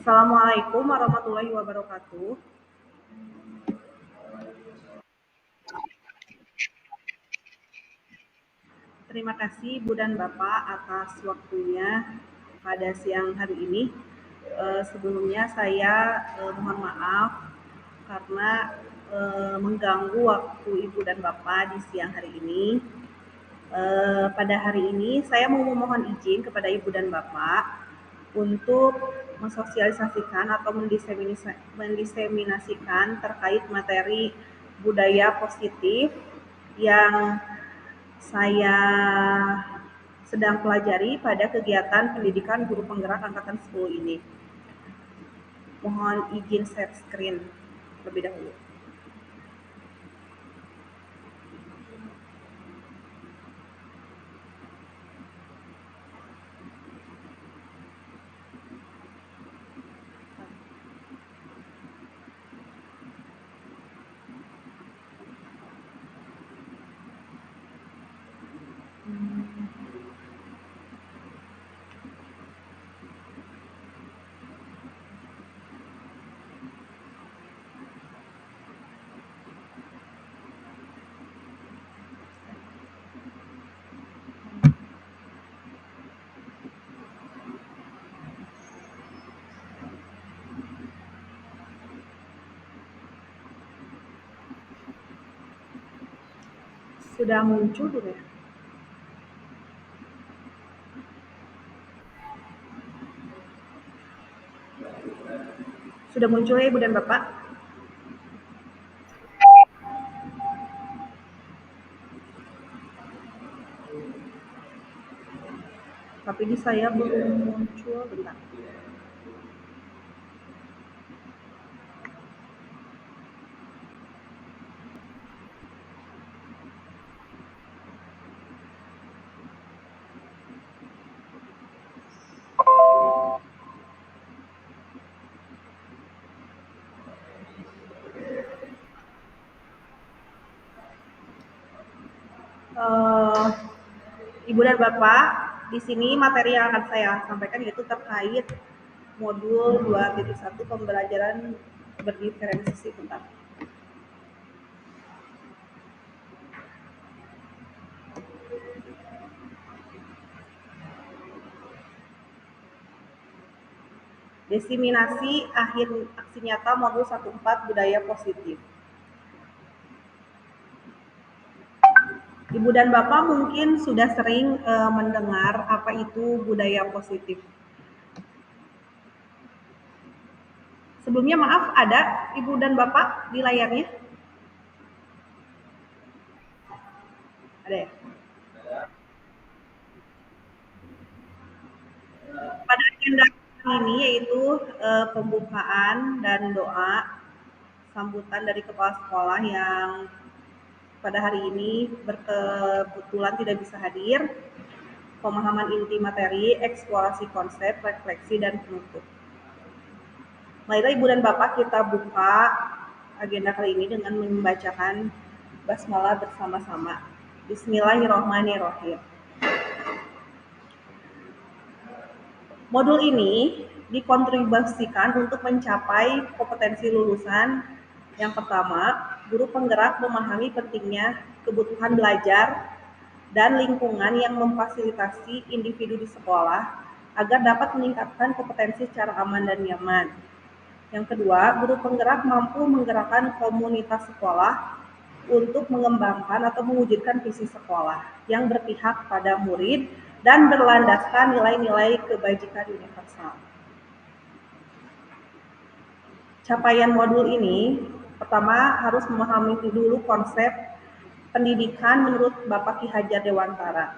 Assalamualaikum warahmatullahi wabarakatuh. Terima kasih Ibu dan Bapak atas waktunya pada siang hari ini. Sebelumnya saya mohon maaf karena mengganggu waktu Ibu dan Bapak di siang hari ini. Pada hari ini saya mau memohon izin kepada Ibu dan Bapak untuk mensosialisasikan atau mendiseminasikan terkait materi budaya positif yang saya sedang pelajari pada kegiatan pendidikan guru penggerak angkatan 10 ini. Mohon izin share screen terlebih dahulu. Sudah muncul belum ya? Sudah muncul ya Ibu dan Bapak? Tapi di saya belum muncul, bentar. Uh, Ibu dan Bapak, di sini materi yang akan saya sampaikan yaitu terkait modul 2.1 pembelajaran berdiferensiasi. Bentar. Diseminasi akhir aksi nyata modul 14 budaya positif. Ibu dan Bapak mungkin sudah sering mendengar apa itu budaya positif. Sebelumnya maaf, ada Ibu dan Bapak di layarnya? Ada ya? Pada agenda ini yaitu pembukaan dan doa sambutan dari kepala sekolah yang pada hari ini berkebetulan tidak bisa hadir, pemahaman inti materi, eksplorasi konsep, refleksi, dan penutup. Marilah Ibu dan Bapak kita buka agenda kali ini dengan membacakan basmalah bersama-sama. Bismillahirrahmanirrahim. Modul ini dikontribusikan untuk mencapai kompetensi lulusan. Yang pertama, guru penggerak memahami pentingnya kebutuhan belajar dan lingkungan yang memfasilitasi individu di sekolah agar dapat meningkatkan kompetensi secara aman dan nyaman. Yang kedua, guru penggerak mampu menggerakkan komunitas sekolah untuk mengembangkan atau mewujudkan visi sekolah yang berpihak pada murid dan berlandaskan nilai-nilai kebajikan universal. Capaian modul ini, pertama harus memahami dulu konsep pendidikan menurut Bapak Ki Hajar Dewantara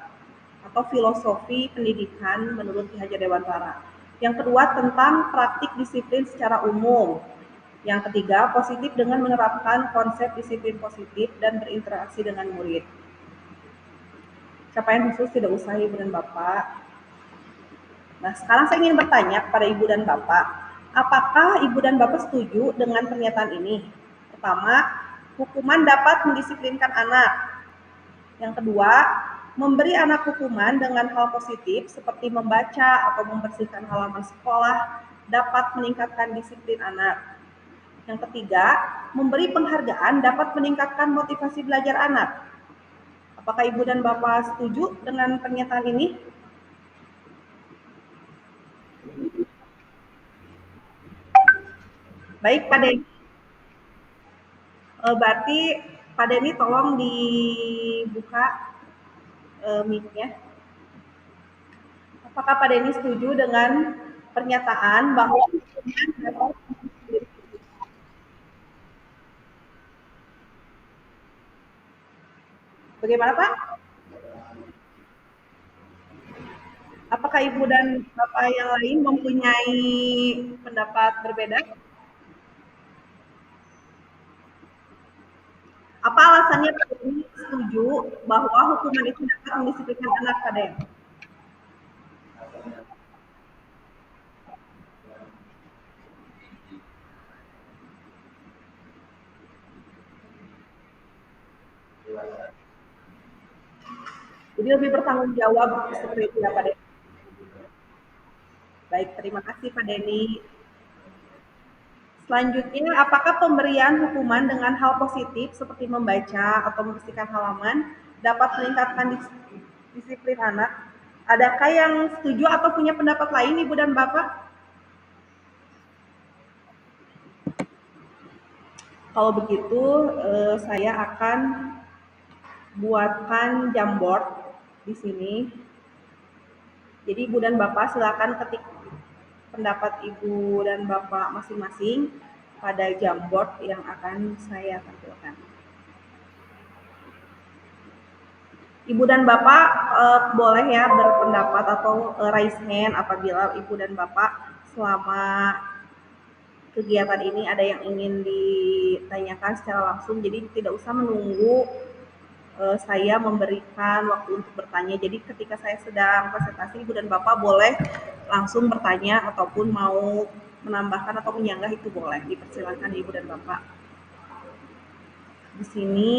atau filosofi pendidikan menurut Ki Hajar Dewantara. Yang kedua tentang praktik disiplin secara umum. Yang ketiga, positif dengan menerapkan konsep disiplin positif dan berinteraksi dengan murid. Capaian khusus tidak usah Ibu dan Bapak. Nah, sekarang saya ingin bertanya kepada Ibu dan Bapak, apakah Ibu dan Bapak setuju dengan pernyataan ini? Pertama, hukuman dapat mendisiplinkan anak. Yang kedua, memberi anak hukuman dengan hal positif seperti membaca atau membersihkan halaman sekolah dapat meningkatkan disiplin anak. Yang ketiga, memberi penghargaan dapat meningkatkan motivasi belajar anak. Apakah Ibu dan Bapak setuju dengan pernyataan ini? Baik, Pak Denny. Berarti Pak Denny tolong dibuka mic-nya. Apakah Pak Denny setuju dengan pernyataan bahwa bagaimana Pak? Apakah Ibu dan Bapak yang lain mempunyai pendapat berbeda? Apa alasannya Pak Denny setuju bahwa hukuman itu dapat mendisiplinkan anak Pak Denny? Jadi lebih bertanggung jawab seperti itu ya Pak Denny. Baik, terima kasih Pak Denny. Selanjutnya, apakah pemberian hukuman dengan hal positif seperti membaca atau membersihkan halaman dapat meningkatkan disiplin anak? Adakah yang setuju atau punya pendapat lain, Ibu dan Bapak? Kalau begitu, saya akan buatkan jamboard di sini. Jadi Ibu dan Bapak silakan ketik pendapat Ibu dan Bapak masing-masing pada jamboard yang akan saya tampilkan. Ibu dan Bapak boleh ya berpendapat atau raise hand apabila Ibu dan Bapak selama kegiatan ini ada yang ingin ditanyakan secara langsung. Jadi tidak usah menunggu saya memberikan waktu untuk bertanya. Jadi ketika saya sedang presentasi, Ibu dan Bapak boleh langsung bertanya ataupun mau menambahkan atau menyanggah itu boleh. Dipersilakan Ibu dan Bapak. Di sini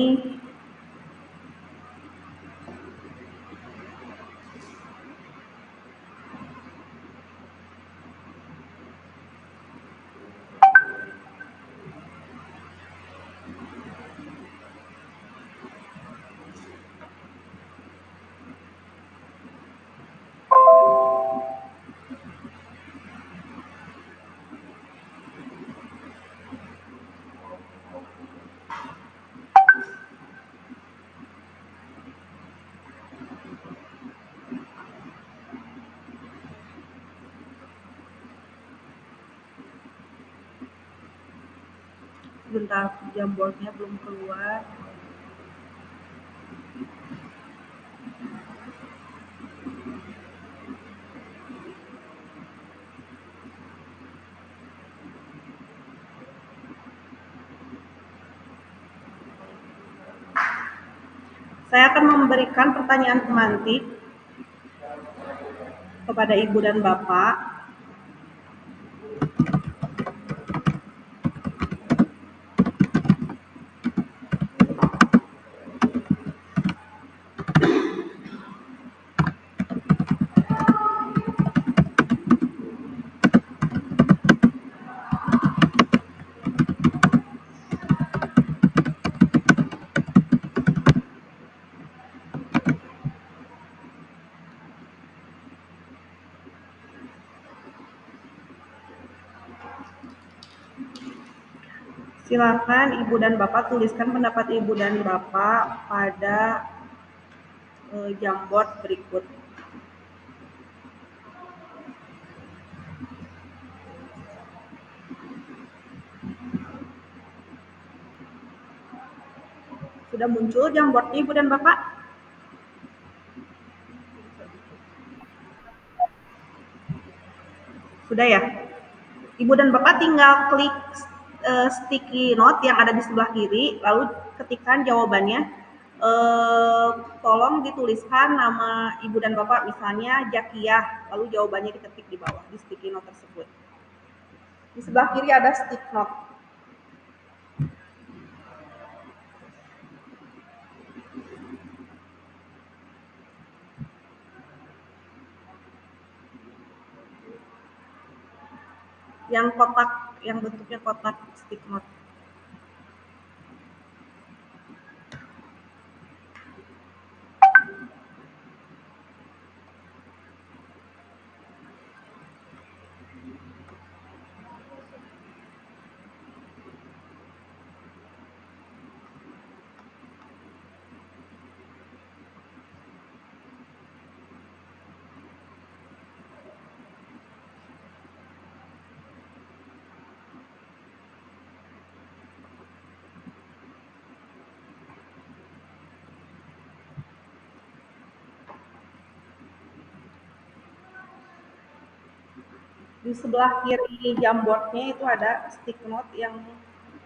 sebentar jamboardnya belum keluar. Saya akan memberikan pertanyaan pemantik kepada Ibu dan Bapak. Silakan Ibu dan Bapak tuliskan pendapat Ibu dan Bapak pada jamboard berikut. Sudah muncul jamboardnya Ibu dan Bapak? Sudah ya? Ibu dan Bapak tinggal klik sticky note yang ada di sebelah kiri, lalu ketikkan jawabannya. Tolong dituliskan nama Ibu dan Bapak, misalnya Jakiyah, lalu jawabannya diketik di bawah di sticky note tersebut. Di sebelah kiri ada stick note. yang kotak, yang bentuknya kotak stick note. Di sebelah kiri jamboardnya itu ada stick note yang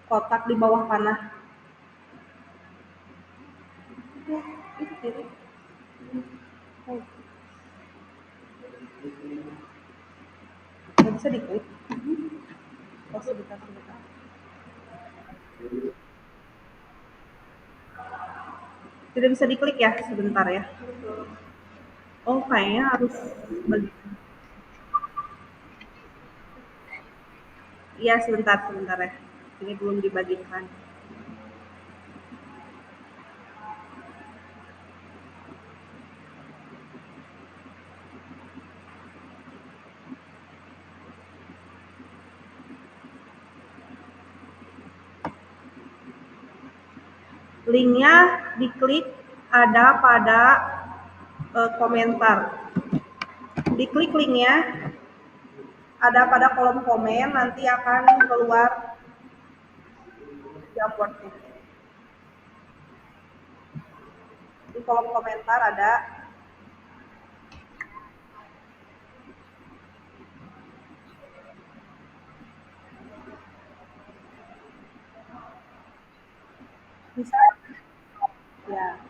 kotak di bawah panah. Itu kiri. Oh, nggak bisa diklik. Oh, sebentar, sebentar. Tidak bisa diklik ya, sebentar ya. Oh, kayaknya harus bagi. Iya, sebentar, sebentar ya. Ini belum dibagikan. Linknya diklik ada pada komentar. Diklik linknya ada pada kolom komen, nanti akan keluar jamboardnya. Di kolom komentar ada. Bisa ya.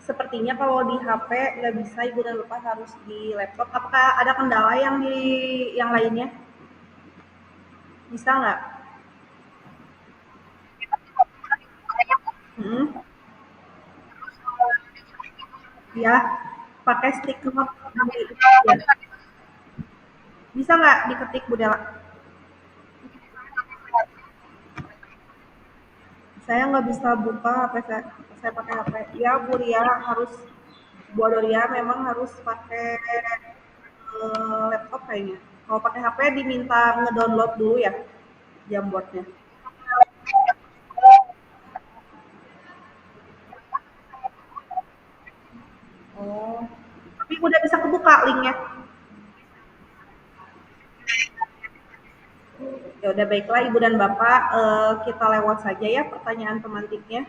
Sepertinya kalau di HP nggak bisa, Ibu dan Bapak harus di laptop. Apakah ada kendala yang di yang lainnya? Bisa nggak? Hmm, ya, pakai stick note. Ya. Bisa nggak diketik, Bu Dela? Saya nggak bisa buka HP saya pakai HP. Ya, Bu Ria harus Bu Adoria memang harus pakai laptop kayaknya. Kalau pakai HP diminta ngedownload dulu ya jamboardnya. Oh, tapi udah bisa kebuka linknya. Ya udah baiklah Ibu dan Bapak, kita lewat saja ya pertanyaan pemantiknya.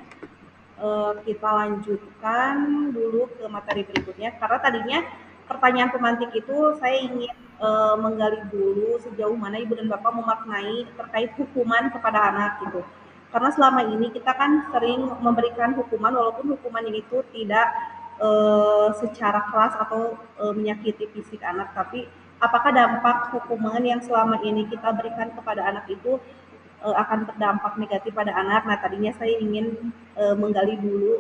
Kita lanjutkan dulu ke materi berikutnya karena tadinya pertanyaan pemantik itu saya ingin menggali dulu sejauh mana Ibu dan Bapak memaknai terkait hukuman kepada anak gitu. Karena selama ini kita kan sering memberikan hukuman walaupun hukuman itu tidak secara keras atau menyakiti fisik anak, tapi apakah dampak hukuman yang selama ini kita berikan kepada anak itu akan berdampak negatif pada anak. Nah, tadinya saya ingin menggali dulu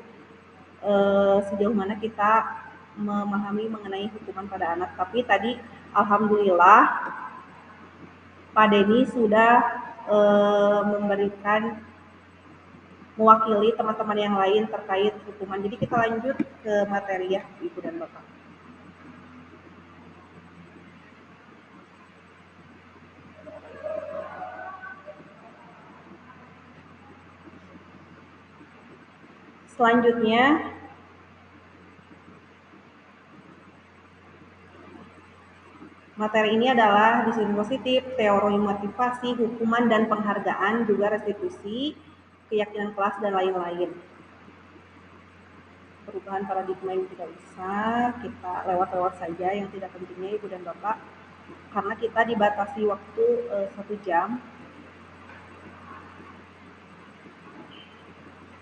sejauh mana kita memahami mengenai hukuman pada anak. Tapi tadi alhamdulillah Pak Denny sudah mewakili teman-teman yang lain terkait hukuman. Jadi kita lanjut ke materi ya, Ibu dan Bapak. Selanjutnya, materi ini adalah disiplin positif, teori motivasi, hukuman dan penghargaan, juga restitusi, keyakinan kelas, dan lain-lain. Perubahan paradigma yang tidak usah, kita lewat-lewat saja yang tidak pentingnya Ibu dan Bapak. Karena kita dibatasi waktu 1 jam.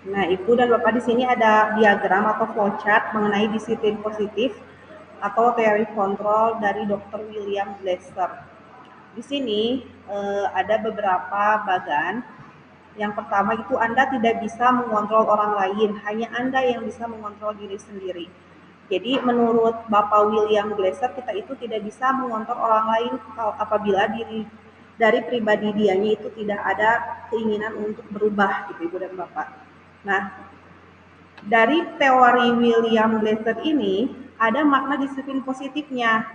Nah, Ibu dan Bapak di sini ada diagram atau flowchart mengenai disiplin positif atau teori kontrol dari Dr. William Glasser. Di sini ada beberapa bagan. Yang pertama itu Anda tidak bisa mengontrol orang lain, hanya Anda yang bisa mengontrol diri sendiri. Jadi menurut Bapak William Glasser, kita itu tidak bisa mengontrol orang lain apabila dari pribadi dianya itu tidak ada keinginan untuk berubah gitu Ibu dan Bapak. Nah, dari teori William Glasser ini ada makna disiplin positifnya.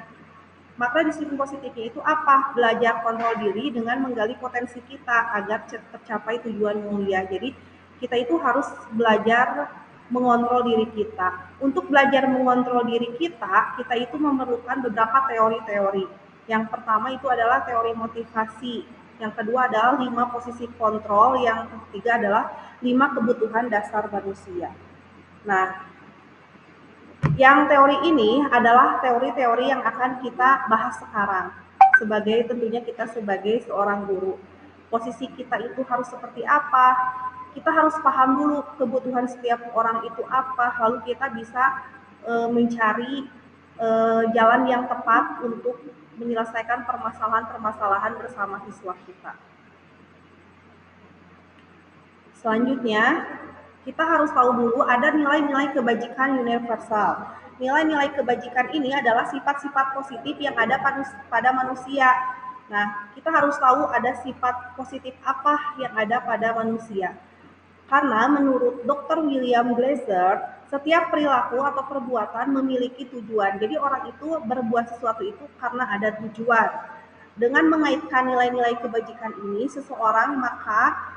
Makna disiplin positifnya itu apa? Belajar kontrol diri dengan menggali potensi kita agar tercapai tujuan mulia. Jadi kita itu harus belajar mengontrol diri kita. Untuk belajar mengontrol diri kita itu memerlukan beberapa teori-teori. Yang pertama itu adalah teori motivasi. Yang kedua adalah 5 posisi kontrol. Yang ketiga adalah 5 kebutuhan dasar manusia. Nah, yang teori ini adalah teori-teori yang akan kita bahas sekarang. Tentunya kita sebagai seorang guru. Posisi kita itu harus seperti apa? Kita harus paham dulu kebutuhan setiap orang itu apa, lalu kita bisa mencari jalan yang tepat untuk menyelesaikan permasalahan-permasalahan bersama siswa kita. Selanjutnya, kita harus tahu dulu ada nilai-nilai kebajikan universal. Nilai-nilai kebajikan ini adalah sifat-sifat positif yang ada pada manusia. Nah, kita harus tahu ada sifat positif apa yang ada pada manusia. Karena menurut Dr. William Glasser, setiap perilaku atau perbuatan memiliki tujuan. Jadi orang itu berbuat sesuatu itu karena ada tujuan. Dengan mengaitkan nilai-nilai kebajikan ini, seseorang maka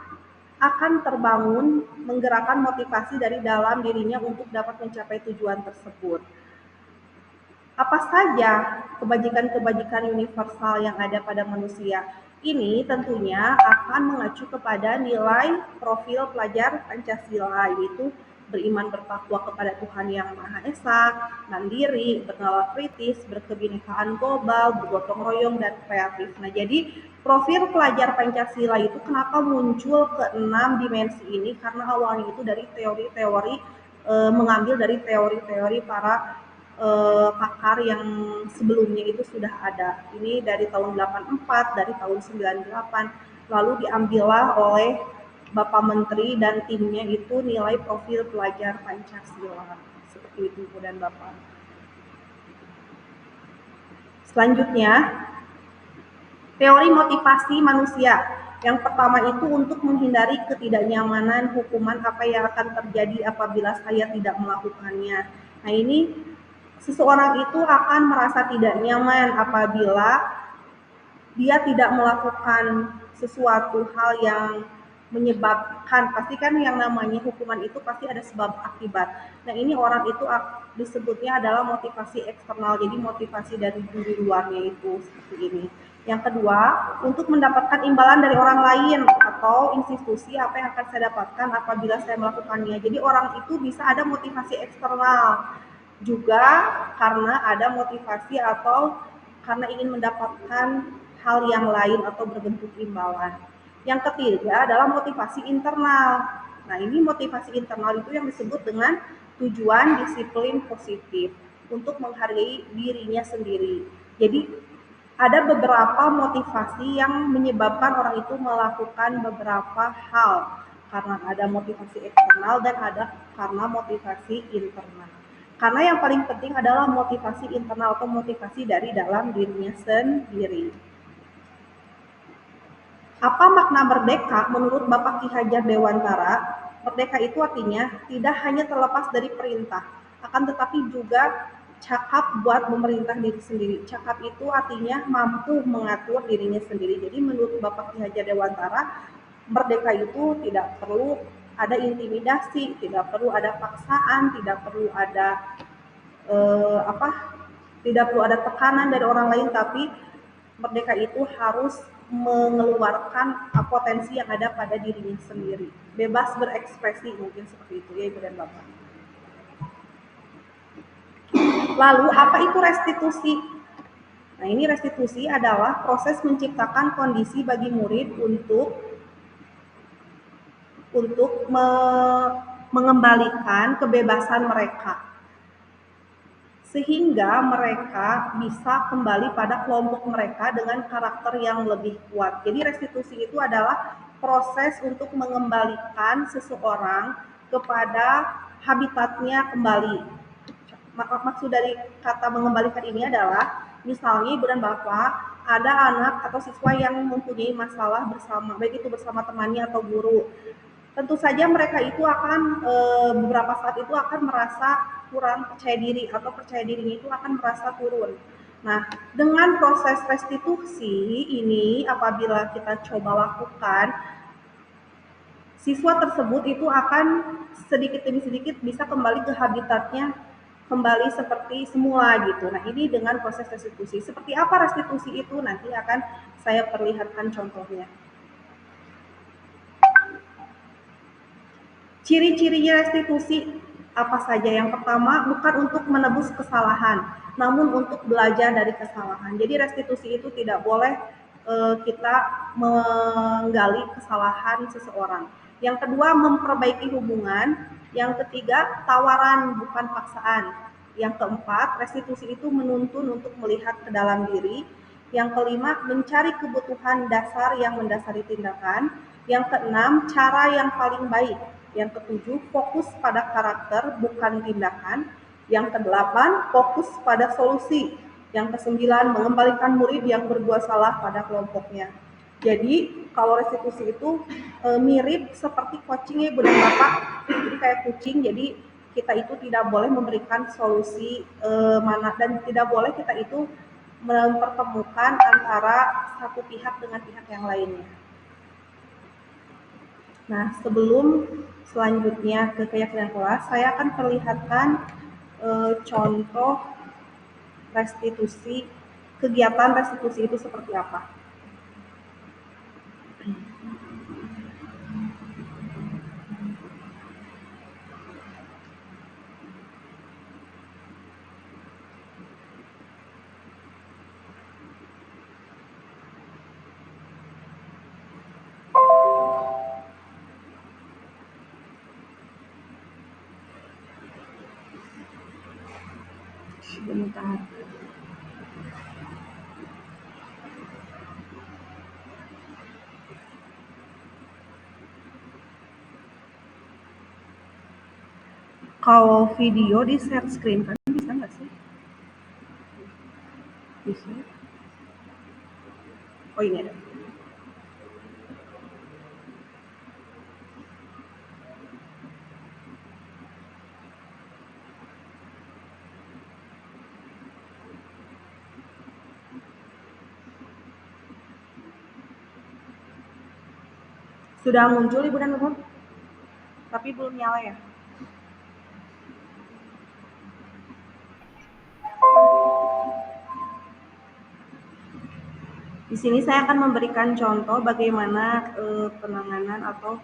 akan terbangun menggerakkan motivasi dari dalam dirinya untuk dapat mencapai tujuan tersebut. Apa saja kebajikan-kebajikan universal yang ada pada manusia? Ini tentunya akan mengacu kepada nilai profil pelajar Pancasila, yaitu beriman bertakwa kepada Tuhan Yang Maha Esa, mandiri, bernalar kritis, berkebinekaan global, bergotong royong, dan kreatif. Nah, jadi profil pelajar Pancasila itu kenapa muncul ke 6 dimensi ini? Karena awalnya itu dari teori-teori mengambil dari teori-teori para pakar yang sebelumnya itu sudah ada. Ini dari tahun 84, dari tahun 98, lalu diambillah oleh Bapak Menteri dan timnya itu nilai profil pelajar Pancasila. Seperti itu Ibu dan Bapak. Selanjutnya, teori motivasi manusia. Yang pertama itu untuk menghindari ketidaknyamanan, hukuman apa yang akan terjadi apabila saya tidak melakukannya. Nah, ini seseorang itu akan merasa tidak nyaman apabila dia tidak melakukan sesuatu hal yang menyebabkan, pasti kan yang namanya hukuman itu pasti ada sebab akibat. Nah, ini orang itu disebutnya adalah motivasi eksternal, jadi motivasi dari diri luarnya itu seperti ini. Yang kedua, untuk mendapatkan imbalan dari orang lain atau institusi apa yang akan saya dapatkan apabila saya melakukannya. Jadi orang itu bisa ada motivasi eksternal juga karena ada motivasi atau karena ingin mendapatkan hal yang lain atau berbentuk imbalan. Yang ketiga adalah motivasi internal. Nah, ini motivasi internal itu yang disebut dengan tujuan disiplin positif untuk menghargai dirinya sendiri. Jadi ada beberapa motivasi yang menyebabkan orang itu melakukan beberapa hal karena ada motivasi eksternal dan ada karena motivasi internal. Karena yang paling penting adalah motivasi internal atau motivasi dari dalam dirinya sendiri. Apa makna merdeka menurut Bapak Ki Hajar Dewantara? Merdeka itu artinya tidak hanya terlepas dari perintah, akan tetapi juga cakap buat memerintah diri sendiri. Cakap itu artinya mampu mengatur dirinya sendiri. Jadi menurut Bapak Ki Hajar Dewantara, merdeka itu tidak perlu ada intimidasi, tidak perlu ada paksaan, tidak perlu ada eh, apa tidak perlu ada tekanan dari orang lain, tapi merdeka itu harus mengeluarkan potensi yang ada pada dirinya sendiri, bebas berekspresi, mungkin seperti itu ya Ibu dan Bapak. Lalu apa itu restitusi? Nah, ini restitusi adalah proses menciptakan kondisi bagi murid untuk mengembalikan kebebasan mereka sehingga mereka bisa kembali pada kelompok mereka dengan karakter yang lebih kuat. Jadi restitusi itu adalah proses untuk mengembalikan seseorang kepada habitatnya kembali. Maksud dari kata mengembalikan ini adalah, misalnya Ibu dan Bapak ada anak atau siswa yang mempunyai masalah bersama, baik itu bersama temannya atau guru. Tentu saja mereka itu akan beberapa saat itu akan merasa kurang percaya diri atau percaya dirinya itu akan merasa turun. Nah, dengan proses restitusi ini apabila kita coba lakukan, siswa tersebut itu akan sedikit demi sedikit bisa kembali ke habitatnya, kembali seperti semula gitu. Nah, ini dengan proses restitusi. Seperti apa restitusi itu nanti akan saya perlihatkan contohnya. Ciri-cirinya restitusi apa saja? Yang pertama, bukan untuk menebus kesalahan, namun untuk belajar dari kesalahan. Jadi restitusi itu tidak boleh kita menggali kesalahan seseorang. Yang kedua, memperbaiki hubungan. Yang ketiga, tawaran bukan paksaan. Yang keempat, restitusi itu menuntun untuk melihat ke dalam diri. Yang kelima, mencari kebutuhan dasar yang mendasari tindakan. Yang keenam, cara yang paling baik. Yang ketujuh, fokus pada karakter bukan tindakan. Yang kedelapan, fokus pada solusi. Yang kesembilan, mengembalikan murid yang berbuat salah pada kelompoknya. Jadi kalau restitusi itu mirip seperti coaching ya Ibu dan Bapak. Jadi kayak kucing, jadi kita itu tidak boleh memberikan solusi mana, dan tidak boleh kita itu mempertemukan antara satu pihak dengan pihak yang lainnya. Nah, sebelum selanjutnya ke keyakinan kelas, saya akan perlihatkan contoh restitusi, kegiatan restitusi itu seperti apa. Sebentar. Kalau video di share screen kan bisa nggak sih? Bisa. Oh ini ada. Sudah muncul Ibu dan Bapak? Tapi belum nyala ya? Di sini saya akan memberikan contoh bagaimana penanganan atau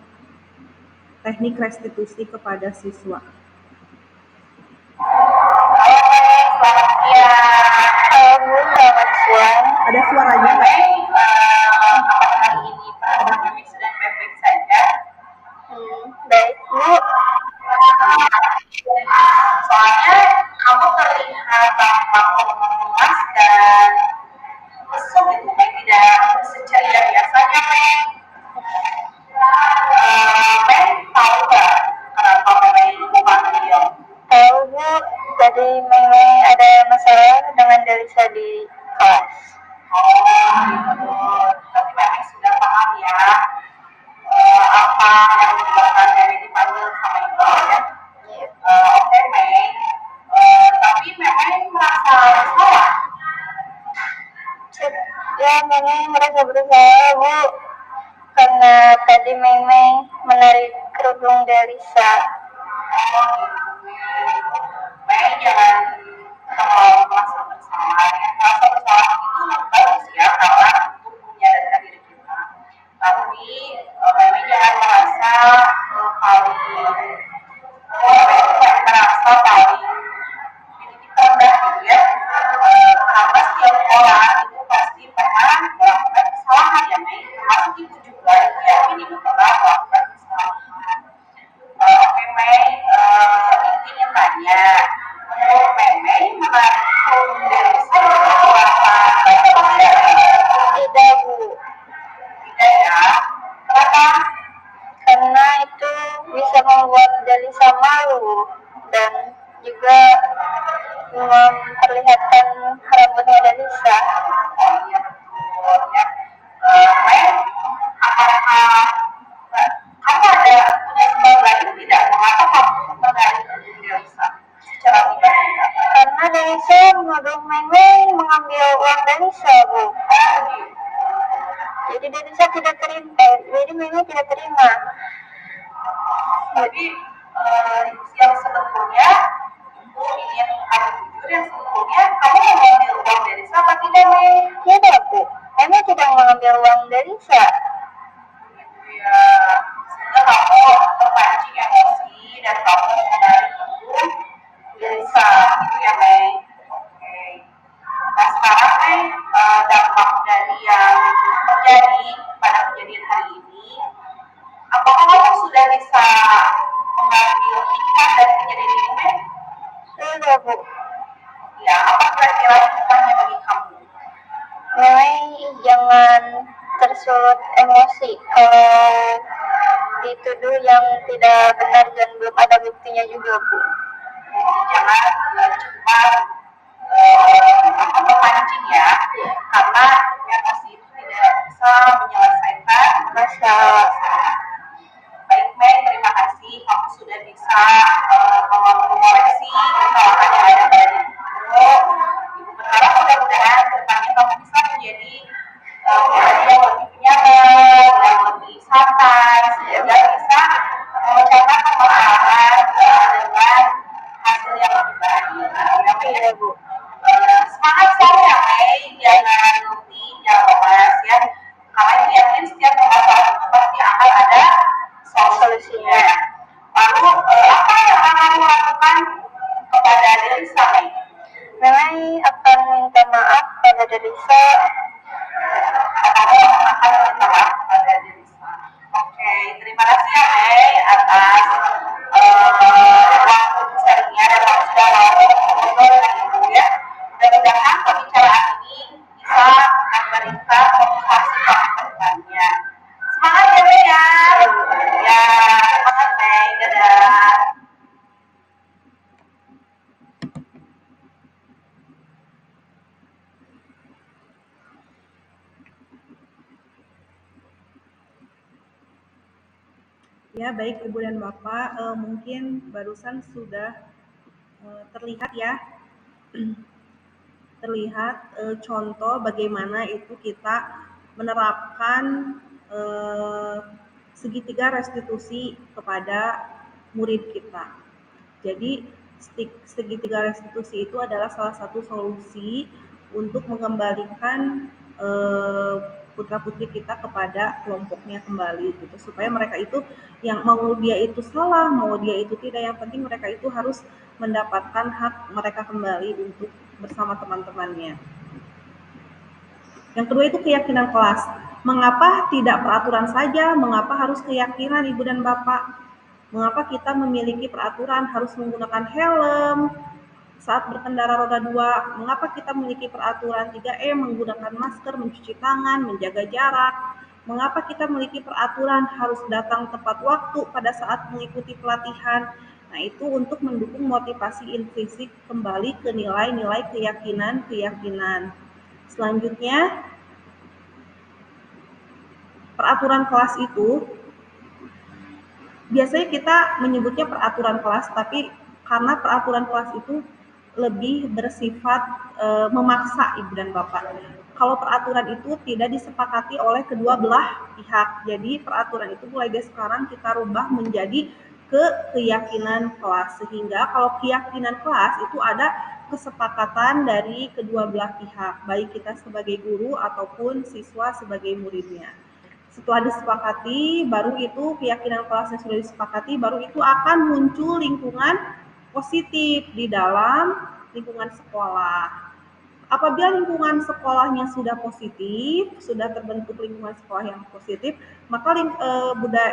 teknik restitusi kepada siswa. Selamat siang. Selamat siang. Ada suaranya nggak? Apakah hari ini Pak kami sedang baik-baik saja? Baik Bu. Soalnya kamu terlihat tampak lemas dan lesu gitu, tidak seceria biasanya, Meng. Meng tahu nggak kenapa Meng lupa beliau? Tahu Bu, tadi Meng ada masalah dengan Delisa di kelas. Oh, gitu. Tapi Meng sudah paham ya apa yang menyebabkan Mei dipanggil sama Ibu ya. Oke Mei, tapi Mei merasa bersalah. Ya, Mei merasa bersalah Bu, karena tadi Mei menarik kerudung Delisa. Mei jangan terlalu merasa bersalah ya. Merasa bersalah itu bagus ya, karena untuk menyadarkan diri kita. Tapi Mei jangan merasa paling merasa paling rendah gitu ya. Karena setiap orang itu pasti pernah melakukan kesalahan ya Mei. Termasuk ibu juga itu yakin ibu pernah melakukan kesalahan. Oke Mei, ingin tanya, menurut Mei menarik kerudung Delisa itu apa? Tidak Bu, Tidak ya. Kenapa? karena itu bisa membuat Delisa malu dan juga memperlihatkan rambutnya Delisa. Oh iya betul ya. Mei, apakah kamu ada punya sebab lain tidak mengapa kamu menarik kerudung Delisa secara tiba-tiba? Karena Delisa menuduh Mei mengambil uang Delisa Bu. Jadi Delisa tidak terima, jadi Mei tidak terima. Jadi yang sebetulnya ibu ingin kamu jujur, yang sebetulnya kamu mengambil uang Delisa apa tidak Mei? Tidak Bu, Mei tidak mengambil uang Delisa. Ya, sehingga kamu terpancing emosi dan kamu menarik kerudung Delisa gitu ya Mei. Oke. Nah sekarang Mei, dampak dari yang terjadi pada kejadian hari ini, apakah kamu sudah bisa mengambil hikmah dari kejadian ini Mei? Tidak Bu, Ya, apa kira-kira hikmahnya bagi kamu? Mei jangan tersulut emosi kalau dituduh yang tidak benar dan belum ada buktinya juga Bu. Jadi jangan cepat terpancing ya, karena emosi itu tidak bisa menyelesaikan masalah. Baik Mei, terima kasih kamu sudah bisa mengoreksi kesalahan yang ada pada dirimu. Ibu berharap mudah-mudahan kedepannya kamu bisa menjadi pribadi yang lebih penyabar, yang lebih santai, sehingga bisa memecahkan permasalahan dengan hasil yang lebih baik. Iya Bu. Semangat selalu ya Mei, jangan lupa, jangan lemas ya. Karena itu yakin setiap permasalahan itu pasti akan ada solusinya. Lalu apa yang akan kamu lakukan kepada Delisa Mei? Mei akan minta maaf pada Delisa. Kamu akan minta maaf kepada Delisa. Oke, terima kasih ya Mei atas waktu sharingnya dan kamu sudah mau ngobrol dengan ibu ya. Mudah-mudahan pembicaraan ini bisa memberikan motivasi kamu ke depannya. Semangat ya Mei ya. Ya, semangat Mei. Dadah. Ya, baik Ibu dan Bapak, mungkin barusan sudah terlihat ya, terlihat contoh bagaimana itu kita menerapkan segitiga restitusi kepada murid kita. Jadi segitiga restitusi itu adalah salah satu solusi untuk mengembalikan putra-putri kita kepada kelompoknya kembali gitu, supaya mereka itu yang mau dia itu salah, mau dia itu tidak, yang penting mereka itu harus mendapatkan hak mereka kembali untuk bersama teman-temannya. Yang kedua itu keyakinan kelas. Mengapa tidak peraturan saja? Mengapa harus keyakinan Ibu dan Bapak? Mengapa kita memiliki peraturan harus menggunakan helm saat berkendara roda 2? Mengapa kita memiliki peraturan 3M, menggunakan masker, mencuci tangan, menjaga jarak? Mengapa kita memiliki peraturan harus datang tepat waktu pada saat mengikuti pelatihan? Nah, itu untuk mendukung motivasi intrinsik kembali ke nilai-nilai keyakinan. Selanjutnya, peraturan kelas itu biasanya kita menyebutnya peraturan kelas, tapi karena peraturan kelas itu lebih bersifat memaksa Ibu dan Bapak. Kalau peraturan itu tidak disepakati oleh kedua belah pihak, jadi peraturan itu mulai dari sekarang kita rubah menjadi keyakinan kelas, sehingga kalau keyakinan kelas itu ada kesepakatan dari kedua belah pihak, baik kita sebagai guru ataupun siswa sebagai muridnya. Setelah disepakati, baru itu keyakinan kelasnya sudah disepakati, baru itu akan muncul lingkungan positif di dalam lingkungan sekolah. Apabila lingkungan sekolahnya sudah positif, sudah terbentuk lingkungan sekolah yang positif, maka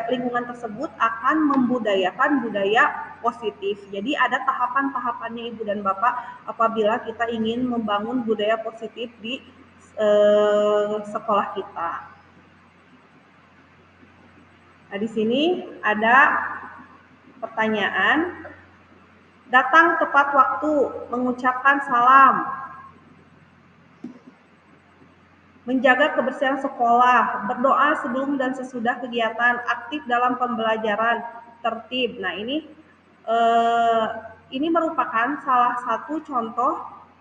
lingkungan tersebut akan membudayakan budaya positif. Jadi ada tahapan-tahapannya Ibu dan Bapak apabila kita ingin membangun budaya positif di sekolah kita. Nah, di sini ada pertanyaan. Datang tepat waktu, mengucapkan salam, menjaga kebersihan sekolah, berdoa sebelum dan sesudah kegiatan, aktif dalam pembelajaran, tertib. Nah, ini merupakan salah satu contoh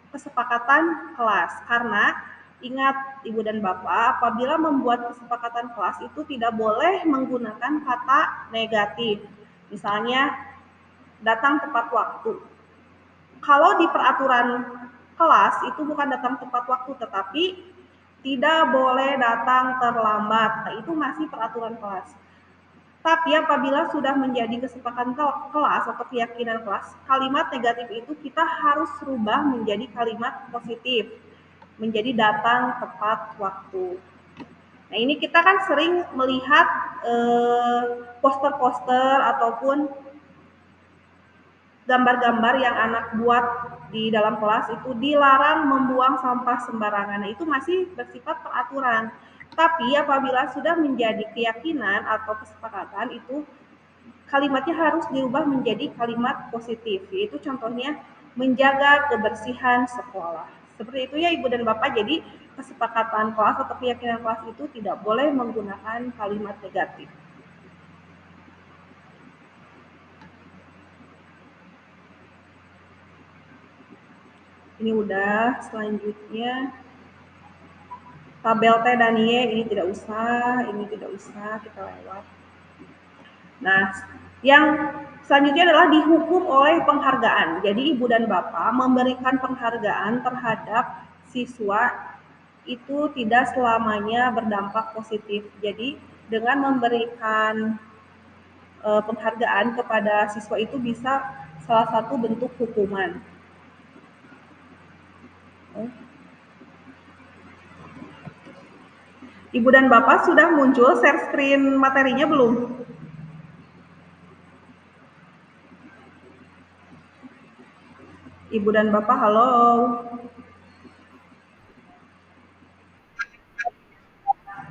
kesepakatan kelas, karena ingat Ibu dan Bapak, apabila membuat kesepakatan kelas itu tidak boleh menggunakan kata negatif. Misalnya, datang tepat waktu. Kalau di peraturan kelas itu bukan datang tepat waktu, tetapi tidak boleh datang terlambat. Nah, itu masih peraturan kelas. Tapi apabila sudah menjadi kesepakatan kelas atau keyakinan kelas, kalimat negatif itu kita harus rubah menjadi kalimat positif, menjadi datang tepat waktu. Nah, ini kita kan sering melihat poster-poster ataupun gambar-gambar yang anak buat di dalam kelas itu dilarang membuang sampah sembarangan. Nah, itu masih bersifat peraturan. Tapi apabila sudah menjadi keyakinan atau kesepakatan, itu kalimatnya harus dirubah menjadi kalimat positif. Yaitu contohnya menjaga kebersihan sekolah. Seperti itu ya Ibu dan Bapak. Jadi kesepakatan kelas atau keyakinan kelas itu tidak boleh menggunakan kalimat negatif. Ini udah, selanjutnya tabel T dan Y ini tidak usah, kita lewat. Nah, yang selanjutnya adalah dihukum oleh penghargaan. Jadi Ibu dan Bapak memberikan penghargaan terhadap siswa itu tidak selamanya berdampak positif. Jadi dengan memberikan penghargaan kepada siswa itu bisa salah satu bentuk hukuman. Ibu dan Bapak sudah muncul share screen materinya belum? Ibu dan Bapak, halo.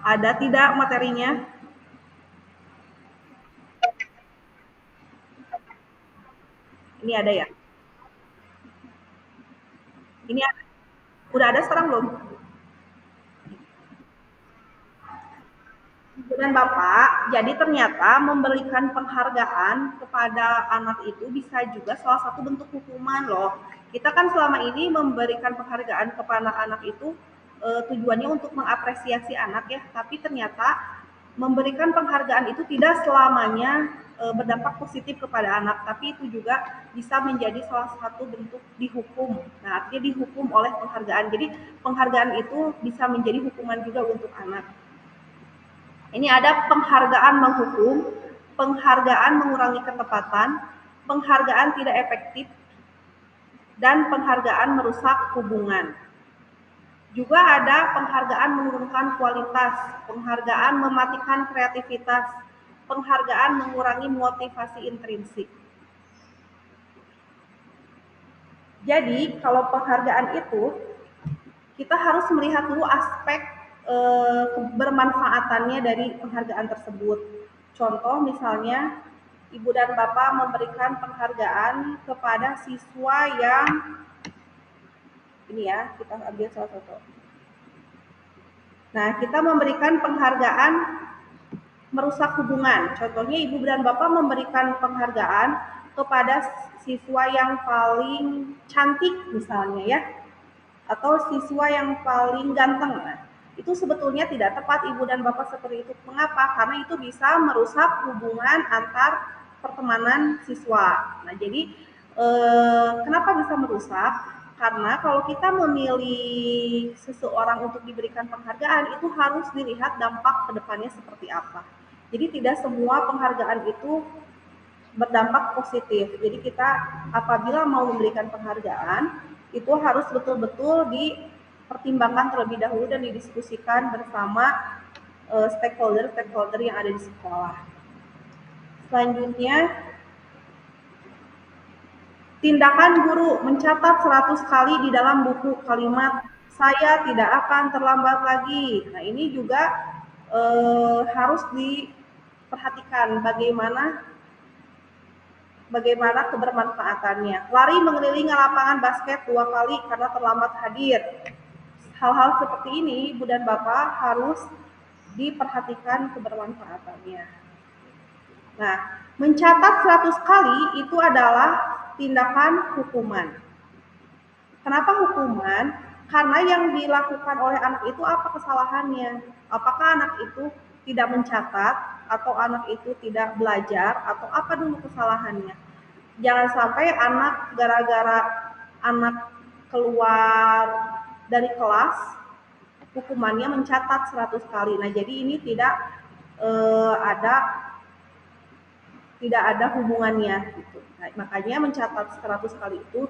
Ada tidak materinya? Ini ada ya? Ini ada. Udah ada sekarang belum? Ibu dan Bapak, jadi ternyata memberikan penghargaan kepada anak itu bisa juga salah satu bentuk hukuman loh. Kita kan selama ini memberikan penghargaan kepada anak itu tujuannya untuk mengapresiasi anak ya, tapi ternyata memberikan penghargaan itu tidak selamanya berdampak positif kepada anak, tapi itu juga bisa menjadi salah satu bentuk dihukum. Nah, artinya dihukum oleh penghargaan. Jadi penghargaan itu bisa menjadi hukuman juga untuk anak. Ini ada penghargaan menghukum, penghargaan mengurangi ketepatan, penghargaan tidak efektif, dan penghargaan merusak hubungan. Juga ada penghargaan menurunkan kualitas, penghargaan mematikan kreativitas, penghargaan mengurangi motivasi intrinsik. Jadi, kalau penghargaan itu, kita harus melihat dulu aspek bermanfaatannya dari penghargaan tersebut. Contoh misalnya, Ibu dan Bapak memberikan penghargaan kepada siswa yang ini ya, kita ambil salah satu. Nah, kita memberikan penghargaan merusak hubungan. Contohnya ibu dan bapak memberikan penghargaan kepada siswa yang paling cantik misalnya ya, atau siswa yang paling ganteng. Nah, itu sebetulnya tidak tepat ibu dan bapak seperti itu. Mengapa? Karena itu bisa merusak hubungan antar pertemanan siswa. Nah, jadi kenapa bisa merusak? Karena kalau kita memilih seseorang untuk diberikan penghargaan, itu harus dilihat dampak ke depannya seperti apa. Jadi tidak semua penghargaan itu berdampak positif. Jadi kita apabila mau memberikan penghargaan, itu harus betul-betul dipertimbangkan terlebih dahulu dan didiskusikan bersama stakeholder yang ada di sekolah. Selanjutnya, tindakan guru mencatat 100 kali di dalam buku kalimat saya tidak akan terlambat lagi. Nah, ini juga harus diperhatikan bagaimana kebermanfaatannya. Lari mengelilingi lapangan basket 2 kali karena terlambat hadir. Hal-hal seperti ini ibu dan bapak harus diperhatikan kebermanfaatannya. Nah, mencatat 100 kali itu adalah tindakan hukuman. Kenapa hukuman? Karena yang dilakukan oleh anak itu apa kesalahannya? Apakah anak itu tidak mencatat, atau anak itu tidak belajar, atau apa dulu kesalahannya? Jangan sampai anak gara-gara anak keluar dari kelas, hukumannya mencatat 100 kali. Nah, jadi ini tidak ada hubungannya gitu. Nah, makanya mencatat 100 kali itu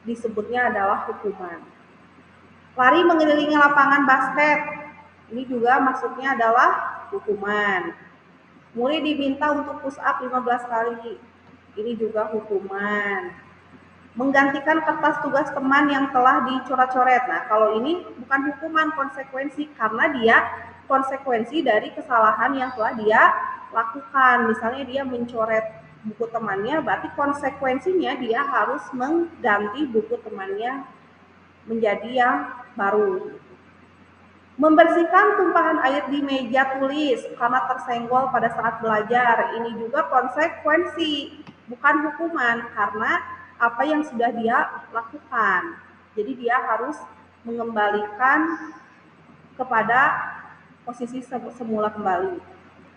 disebutnya adalah hukuman. Lari mengelilingi lapangan basket, ini juga maksudnya adalah hukuman. Murid diminta untuk push up 15 kali, ini juga hukuman. Menggantikan kertas tugas teman yang telah dicoret-coret. Nah, kalau ini bukan hukuman, konsekuensi, karena dia konsekuensi dari kesalahan yang telah dia lakukan. Misalnya dia mencoret buku temannya, berarti konsekuensinya dia harus mengganti buku temannya menjadi yang baru. Membersihkan tumpahan air di meja tulis karena tersenggol pada saat belajar. Ini juga konsekuensi, bukan hukuman, karena apa yang sudah dia lakukan. Jadi dia harus mengembalikan kepada posisi semula kembali.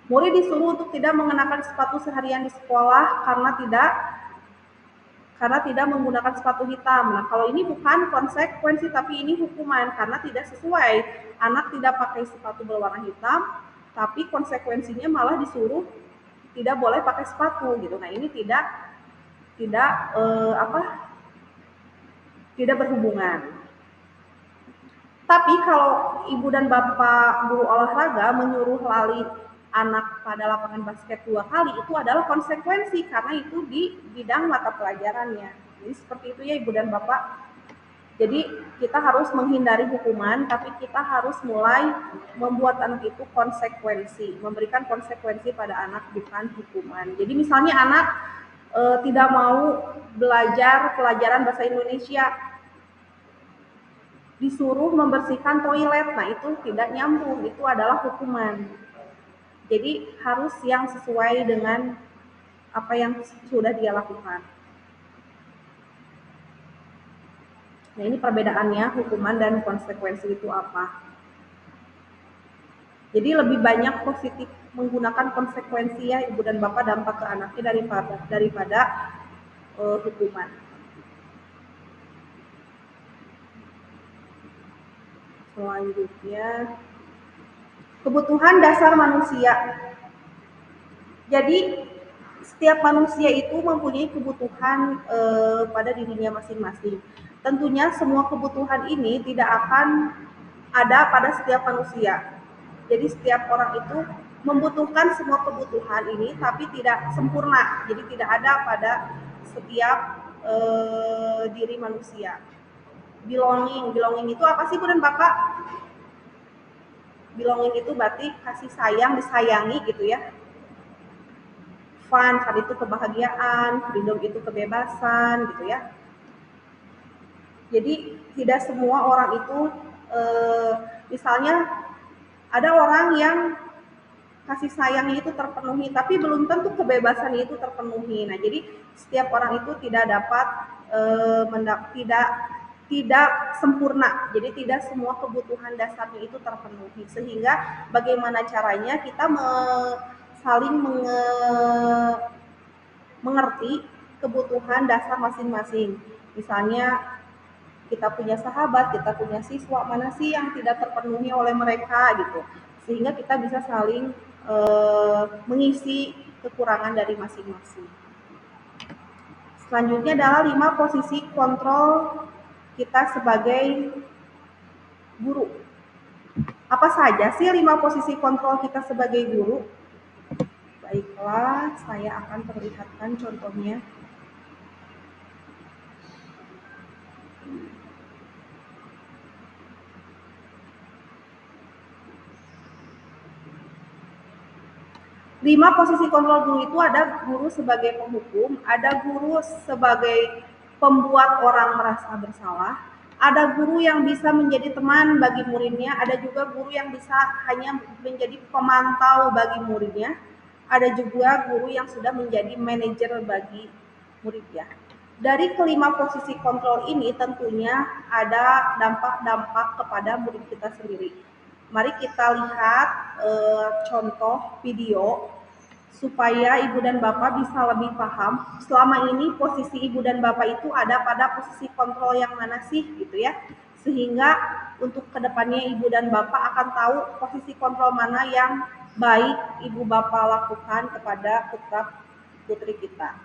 Murid disuruh untuk tidak mengenakan sepatu seharian di sekolah karena tidak menggunakan sepatu hitam. Nah, kalau ini bukan konsekuensi, tapi ini hukuman karena tidak sesuai. Anak tidak pakai sepatu berwarna hitam, tapi konsekuensinya malah disuruh tidak boleh pakai sepatu gitu. Nah, ini tidak berhubungan. Tapi kalau ibu dan bapak guru olahraga menyuruh lari anak pada lapangan basket 2 kali, itu adalah konsekuensi karena itu di bidang mata pelajarannya. Jadi seperti itu ya ibu dan bapak. Jadi kita harus menghindari hukuman, tapi kita harus mulai membuat anak itu konsekuensi, memberikan konsekuensi pada anak, bukan hukuman. Jadi misalnya anak tidak mau belajar pelajaran bahasa Indonesia, disuruh membersihkan toilet, nah itu tidak nyambung, itu adalah hukuman. Jadi harus yang sesuai dengan apa yang sudah dia lakukan. Nah, ini perbedaannya hukuman dan konsekuensi itu apa. Jadi lebih banyak positif menggunakan konsekuensi ya ibu dan bapak dampak ke anaknya daripada hukuman. Selanjutnya, kebutuhan dasar manusia. Jadi setiap manusia itu mempunyai kebutuhan pada dirinya masing-masing. Tentunya semua kebutuhan ini tidak akan ada pada setiap manusia. Jadi setiap orang itu membutuhkan semua kebutuhan ini, tapi tidak sempurna. Jadi tidak ada pada setiap diri manusia. Belonging itu apa sih Bu dan Bapak? Belonging itu berarti kasih sayang, disayangi gitu ya. Fun itu kebahagiaan, freedom itu kebebasan gitu ya. Jadi tidak semua orang itu, misalnya ada orang yang kasih sayangnya itu terpenuhi, tapi belum tentu kebebasannya itu terpenuhi. Nah, jadi setiap orang itu tidak dapat tidak sempurna. Jadi tidak semua kebutuhan dasarnya itu terpenuhi. Sehingga bagaimana caranya kita saling mengerti kebutuhan dasar masing-masing. Misalnya kita punya sahabat, kita punya siswa, mana sih yang tidak terpenuhi oleh mereka gitu. Sehingga kita bisa saling mengisi kekurangan dari masing-masing. Selanjutnya adalah 5 posisi kontrol kita sebagai guru. Apa saja sih 5 posisi kontrol kita sebagai guru? Baiklah, saya akan perlihatkan contohnya. Lima posisi kontrol guru itu ada guru sebagai penghukum, ada guru sebagai pembuat orang merasa bersalah, ada guru yang bisa menjadi teman bagi muridnya, ada juga guru yang bisa hanya menjadi pemantau bagi muridnya, ada juga guru yang sudah menjadi manajer bagi muridnya. Dari kelima posisi kontrol ini tentunya ada dampak-dampak kepada murid kita sendiri. Mari kita lihat contoh video supaya ibu dan bapak bisa lebih paham selama ini posisi ibu dan bapak itu ada pada posisi kontrol yang mana sih gitu ya, sehingga untuk kedepannya ibu dan bapak akan tahu posisi kontrol mana yang baik ibu bapak lakukan kepada putra putri kita.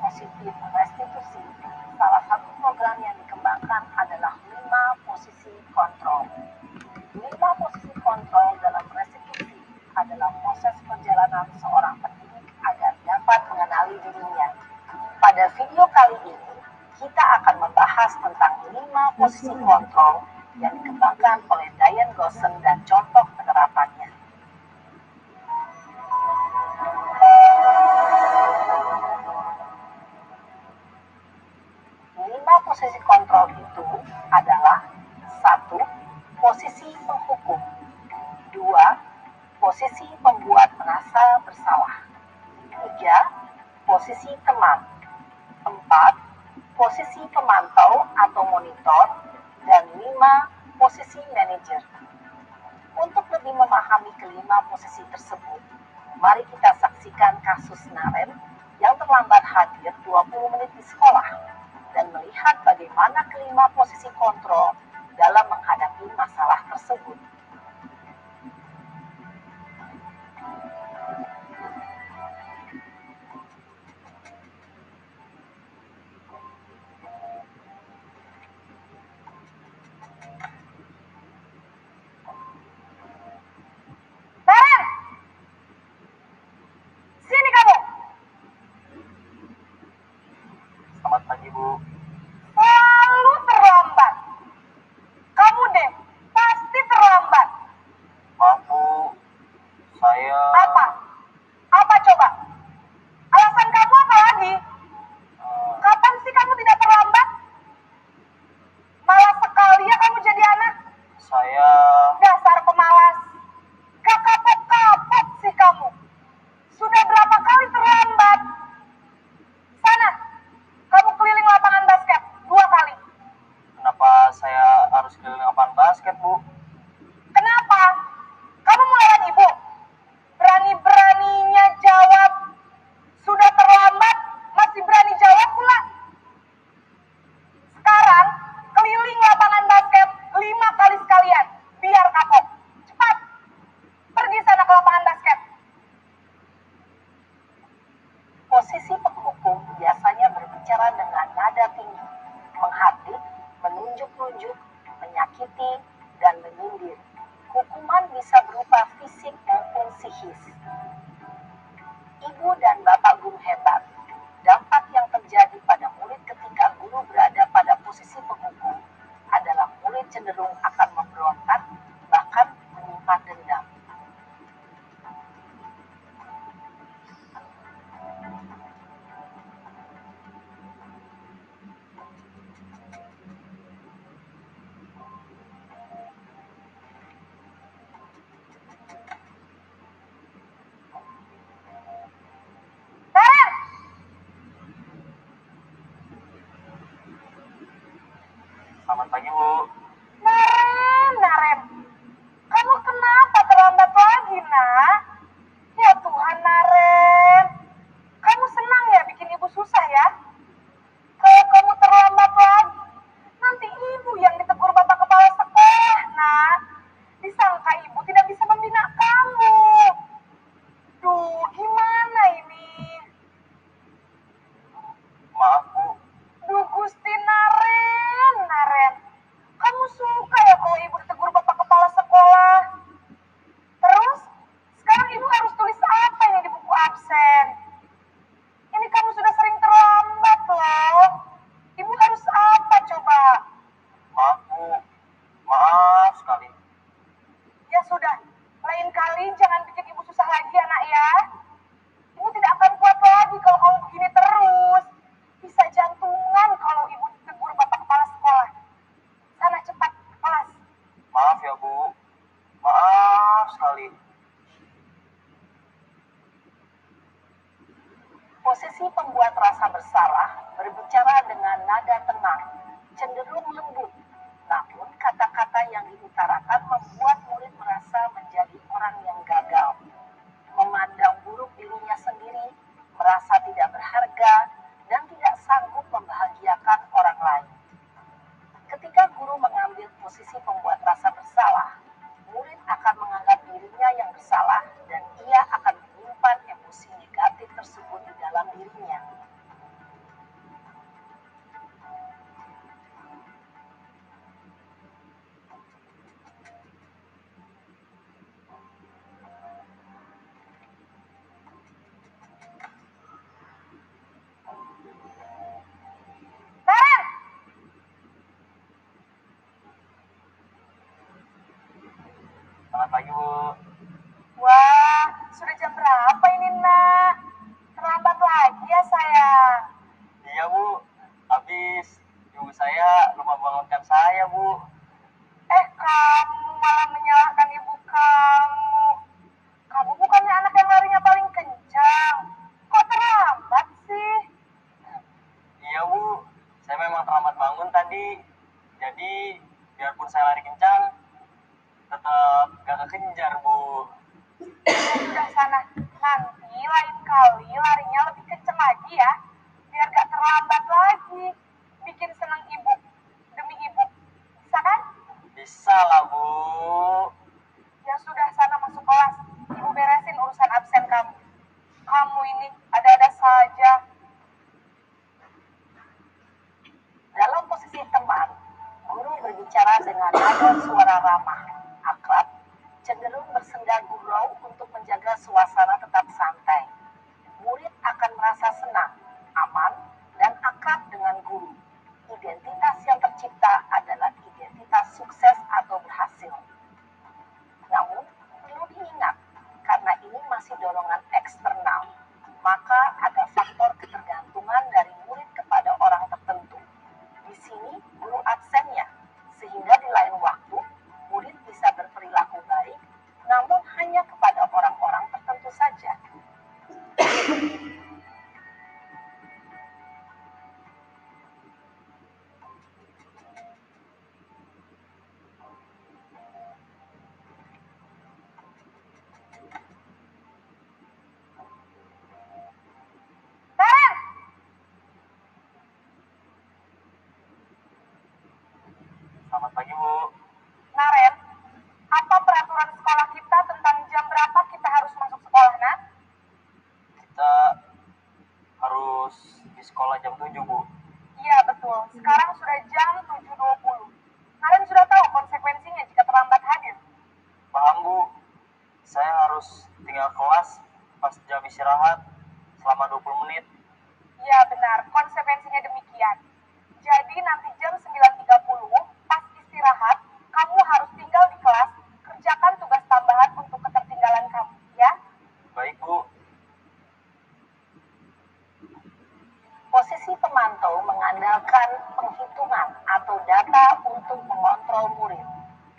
Positif restitusi, salah satu program yang dikembangkan adalah 5 posisi kontrol. 5 posisi kontrol dalam restitusi adalah proses perjalanan seorang pendidik agar dapat mengenali dirinya. Pada video kali ini, kita akan membahas tentang 5 posisi kontrol yang dikembangkan oleh Diane Gosson dan contoh penerapannya. 5 posisi kontrol itu adalah 1. Posisi penghukum, 2. Posisi pembuat merasa bersalah, 3. Posisi teman, 4. Posisi pemantau atau monitor, dan 5. Posisi manajer. Untuk lebih memahami kelima posisi tersebut, mari kita saksikan kasus Naren yang terlambat hadir 20 menit di sekolah dan melihat bagaimana kelima posisi kontrol dalam menghadapi masalah tersebut. Naren! Sini kamu! Selamat pagi, Bu. Selalu terlambat. Kamu deh, pasti terlambat. Maaf, Bu. Saya... Apa? Apa coba? Alasan kamu apa lagi? Kapan sih kamu tidak terlambat? Malas sekali ya kamu jadi anak. Saya... Dasar pemalas. Gak kapok-kapok sih kamu. Sudah berapa kali terlambat? Sana, kamu keliling lapangan basket 2 kali. Kenapa saya harus keliling lapangan basket, Bu? Kenapa? Kamu melawan ibu? Berani-beraninya jawab. Sudah terlambat, masih berani jawab pula. Sekarang, keliling lapangan basket 5 kali sekalian. Biar kapok. Cepat. Pergi sana ke lapangan basket. berbicara dengan nada tinggi, menghardik, menunjuk-nunjuk, menyakiti, dan menyindir. Hukuman bisa berupa fisik maupun psikis. Ibu dan bapak guru hebat. Dampak yang terjadi pada murid ketika guru berada pada posisi penghukum adalah murid cenderung akan memberontak, bahkan menyimpan dendam. Selamat pagi, Bu. Naren, kamu kenapa terlambat lagi, nak? Ya Tuhan, Naren. Kamu senang ya bikin ibu susah ya? Kalau kamu terlambat lagi, nanti ibu yang ditegur bapak kepala sekolah, nak. Disangka ibu tidak bisa membina kamu. Duh, gimana ini? Maaf, Bu. Duh, Gusti Naren. Kamu suka ya kalau ibu ditegur bapak kepala sekolah? Terus, sekarang ibu harus tulis apa ini di buku absen? Ini kamu sudah sering terlambat loh. Ibu harus apa coba? Maaf, Bu. Maaf sekali. Ya sudah, lain kali jangan bikin ibu susah lagi anak ya. Ibu tidak akan kuat lagi kalau kamu begini terus. Bisa jantungan kalau ibu ditegur bapak kepala sekolah. Sana cepat ke kelas. Maaf ya, Bu. Maaf sekali. Posisi pembuat rasa bersalah berbicara dengan nada tenang, cenderung lembut. Namun kata-kata yang diutarakan membuat murid merasa menjadi orang yang gagal. Memandang buruk dirinya sendiri, merasa tidak berharga, dan tidak sanggup membahagiakan orang lain. Ketika guru mengambil posisi pembuat rasa bersalah, murid akan menganggap dirinya yang bersalah dan ia akan menyimpan emosi negatif tersebut di dalam dirinya. Selamat pagi, Bu. Wah, sudah jam berapa ini, nak? Terlambat lagi ya, sayang. Iya, Bu. Habis ibu saya lupa bangunkan saya, Bu. Kamu malah menyalahkan ibu kamu. Kamu bukannya anak yang larinya paling kencang. Kok terlambat sih? Iya, Bu. Saya memang terlambat bangun tadi. Jadi, biarpun saya lari kencang, tetap gak kekejar, Bu. Udah sana, nanti lain kali larinya lebih kenceng lagi ya. Biar gak terlambat lagi. Bikin senang ibu. Demi ibu. Bisa kan? Bisa lah, Bu. Ya sudah, sana masuk kelas. Ibu beresin urusan absen kamu. Kamu ini ada-ada saja. Dalam posisi teman, guru berbicara dengan nada suara ramah, akrab, cenderung bersenda gurau untuk menjaga suasana tetap santai. Murid akan merasa senang, aman, dan akrab dengan guru. Identitas yang tercipta adalah identitas sukses atau berhasil. Namun, perlu diingat, karena ini masih dorongan eksternal, maka ada faktor ketergantungan dari murid kepada orang tertentu. Di sini, guru absennya, sehingga di lain waktu, murid bisa berperilaku baik, namun hanya kepada orang-orang tertentu saja. Selamat pagi, Bu. Naren, apa peraturan sekolah kita tentang jam berapa kita harus masuk sekolah, Nak? Kita harus di sekolah jam 7, Bu. Sekarang sudah jam 7.20. Naren sudah tahu konsekuensinya jika terlambat hadir. Paham, Bu. Saya harus tinggal kelas pas jam istirahat selama 20 menit. Ya benar, konsekuensinya demikian. Jadi nanti jam 9.30 pas istirahat, kamu harus tinggal di kelas, kerjakan tugas tambahan untuk ketertinggalan kamu, ya. Baik, Bu. Posisi pemantau mengandalkan penghitungan atau data untuk mengontrol murid.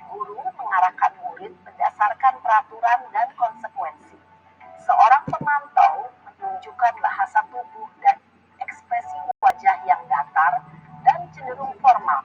Guru mengarahkan murid berdasarkan peraturan dan konsekuensi. Seorang pemantau menunjukkan bahasa tubuh dan ekspresi wajah yang datar dan cenderung formal.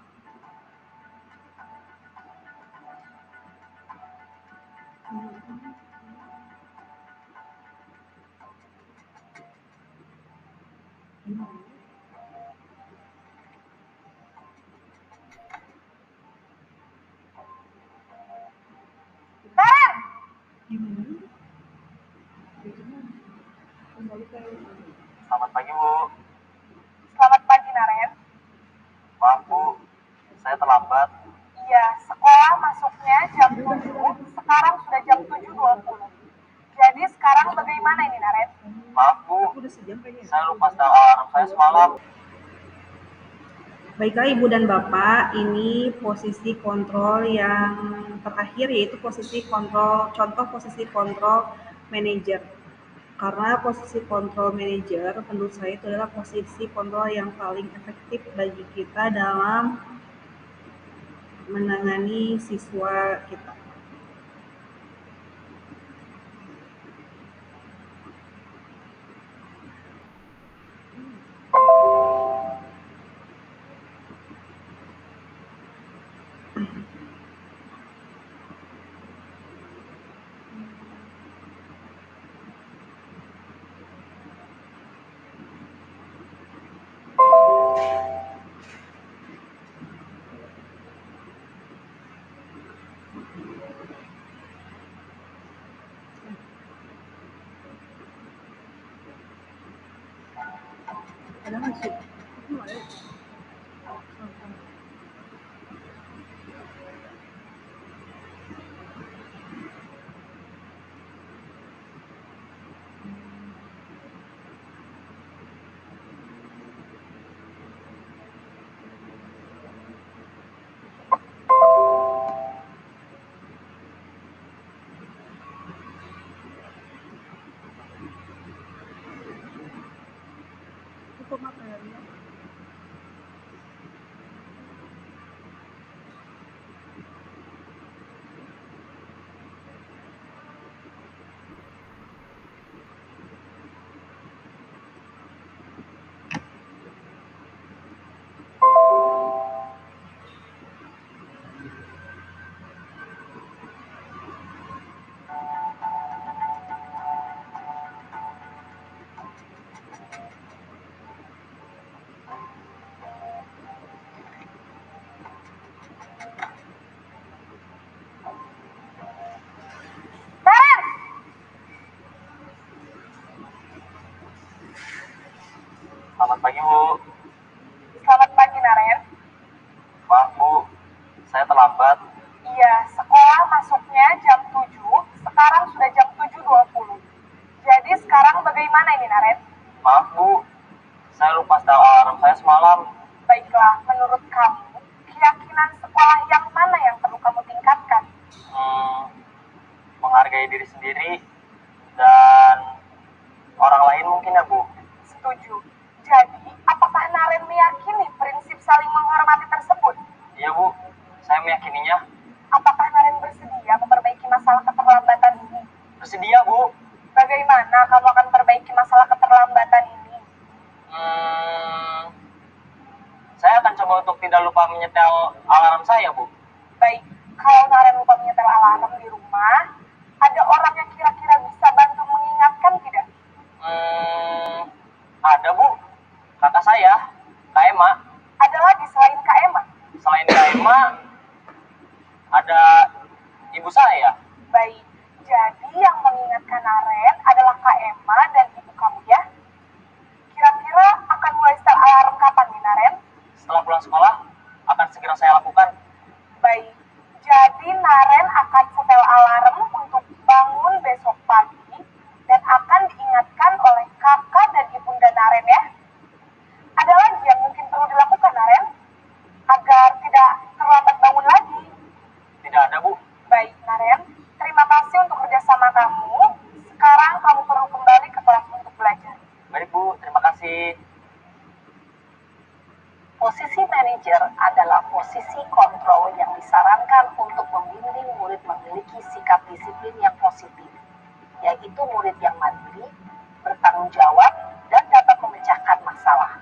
Selamat pagi, Bu. Selamat pagi, Naren. Maaf, Bu. Saya terlambat. Iya, sekolah masuknya jam 7, sekarang sudah jam 7.20. Jadi sekarang bagaimana ini, Naren? Maaf, Bu. Udah sejam kayaknya. Saya lupa setel alarm saya semalam. Baiklah Ibu dan Bapak, ini posisi kontrol yang terakhir yaitu posisi kontrol, contoh posisi kontrol manajer. Karena posisi kontrol manajer menurut saya itu adalah posisi kontrol yang paling efektif bagi kita dalam menangani siswa kita. Ada masuk. Cukup materialnya. Selamat pagi, Bu. Selamat pagi, Naren. Maaf, Bu. Saya terlambat. Iya, sekolah masuknya jam 7, sekarang sudah jam 7.20. Jadi sekarang bagaimana ini, Naren? Maaf, Bu. Saya lupa setel alarm saya semalam. Baiklah, menurut kamu, keyakinan sekolah yang mana yang perlu kamu tingkatkan? Menghargai diri sendiri dan orang lain mungkin ya, Bu. Setuju. Jadi, apakah Naren meyakini prinsip saling menghormati tersebut? Iya, Bu. Saya meyakininya. Apakah Naren bersedia memperbaiki masalah keterlambatan ini? Bersedia, Bu. Bagaimana kamu akan perbaiki masalah keterlambatan ini? Saya akan coba untuk tidak lupa menyetel alarm saya, Bu. Baik, kalau Naren lupa menyetel alarm di rumah, ada orang yang kira-kira bisa bantu mengingatkan tidak? Ada, Bu. Kakak saya, Kak Emma. Ada lagi selain Kak Emma? Selain Kak Emma, ada ibu saya. Baik, jadi yang mengingatkan Naren adalah Kak Emma dan ibu kamu ya? Kira-kira akan mulai setel alarm kapan nih, Naren? Setelah pulang sekolah akan segera saya lakukan. Baik, jadi Naren akan setel alarm untuk bangun besok pagi dan akan diingatkan oleh kakak dan ibunda Naren ya. Ada lagi yang mungkin perlu dilakukan Naren agar tidak terlambat bangun lagi? Tidak ada, Bu. Baik Naren, terima kasih untuk kerjasama kamu. Sekarang kamu perlu kembali ke kelas untuk belajar. Baik, Bu. Terima kasih. Posisi manajer adalah posisi kontrol yang disarankan untuk membimbing murid memiliki sikap disiplin yang positif, yaitu murid yang mandiri, bertanggung jawab, dan dapat memecahkan masalah.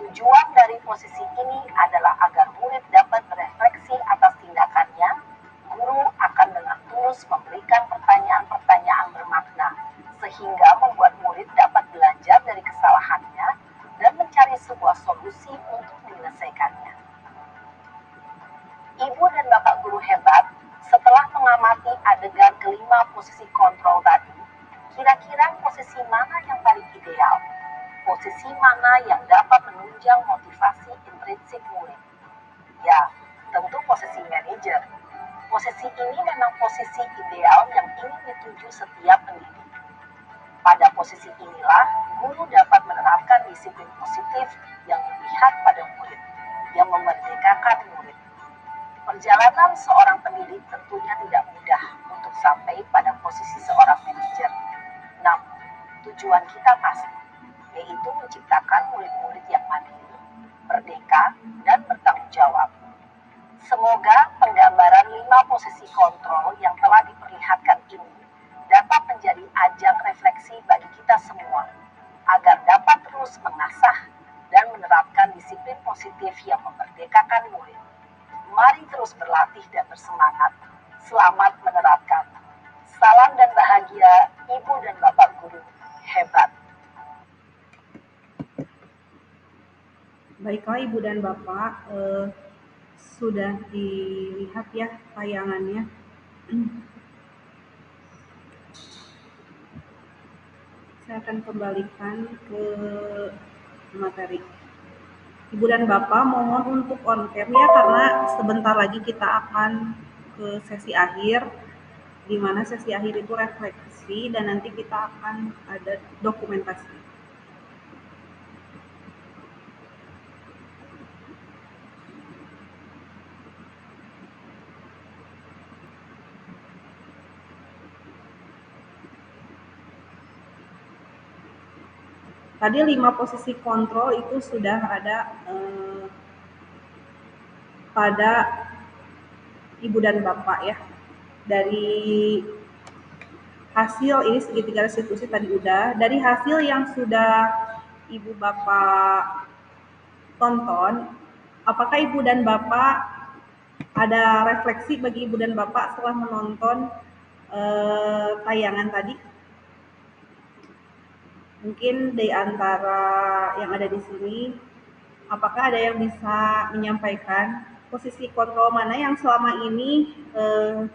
Tujuan dari posisi ini adalah agar murid dapat berefleksi atas tindakannya. Guru akan dengan tulus memberikan pertanyaan-pertanyaan bermakna, sehingga membuat murid dapat belajar dari kesalahannya dan mencari sebuah solusi untuk menyelesaikannya. Ibu dan Bapak guru hebat, setelah mengamati adegan kelima posisi kontrol tadi, kira-kira posisi mana yang paling ideal? Posisi mana yang dapat menunjang motivasi intrinsik murid? Ya, tentu posisi manajer. Posisi ini memang posisi ideal yang ingin dituju setiap pendidik. Pada posisi inilah, guru dapat menerapkan disiplin positif yang memihak pada murid, yang memerdekakan murid. Perjalanan seorang pendidik tentunya tidak mudah untuk sampai pada posisi seorang manajer. Namun, tujuan kita pasti, yaitu menciptakan murid-murid yang mandiri, merdeka, dan bertanggung jawab. Semoga penggambaran 5 posisi kontrol yang telah diperlihatkan ini dapat menjadi ajang refleksi bagi kita semua, agar dapat terus mengasah dan menerapkan disiplin positif yang memerdekakan murid. Mari terus berlatih dan bersemangat. Selamat menerapkan. Salam dan bahagia Ibu dan Bapak guru hebat. Baiklah Ibu dan Bapak, sudah dilihat ya tayangannya. Saya akan kembalikan ke materi. Ibu dan Bapak mohon untuk on cam ya, karena sebentar lagi kita akan ke sesi akhir, di mana sesi akhir itu refleksi dan nanti kita akan ada dokumentasi. Tadi 5 posisi kontrol itu sudah ada pada Ibu dan Bapak ya. Dari hasil ini segitiga restitusi tadi udah. Dari hasil yang sudah Ibu Bapak tonton, apakah Ibu dan Bapak ada refleksi bagi Ibu dan Bapak setelah menonton tayangan tadi? Mungkin di antara yang ada di sini, apakah ada yang bisa menyampaikan posisi kontrol mana yang selama ini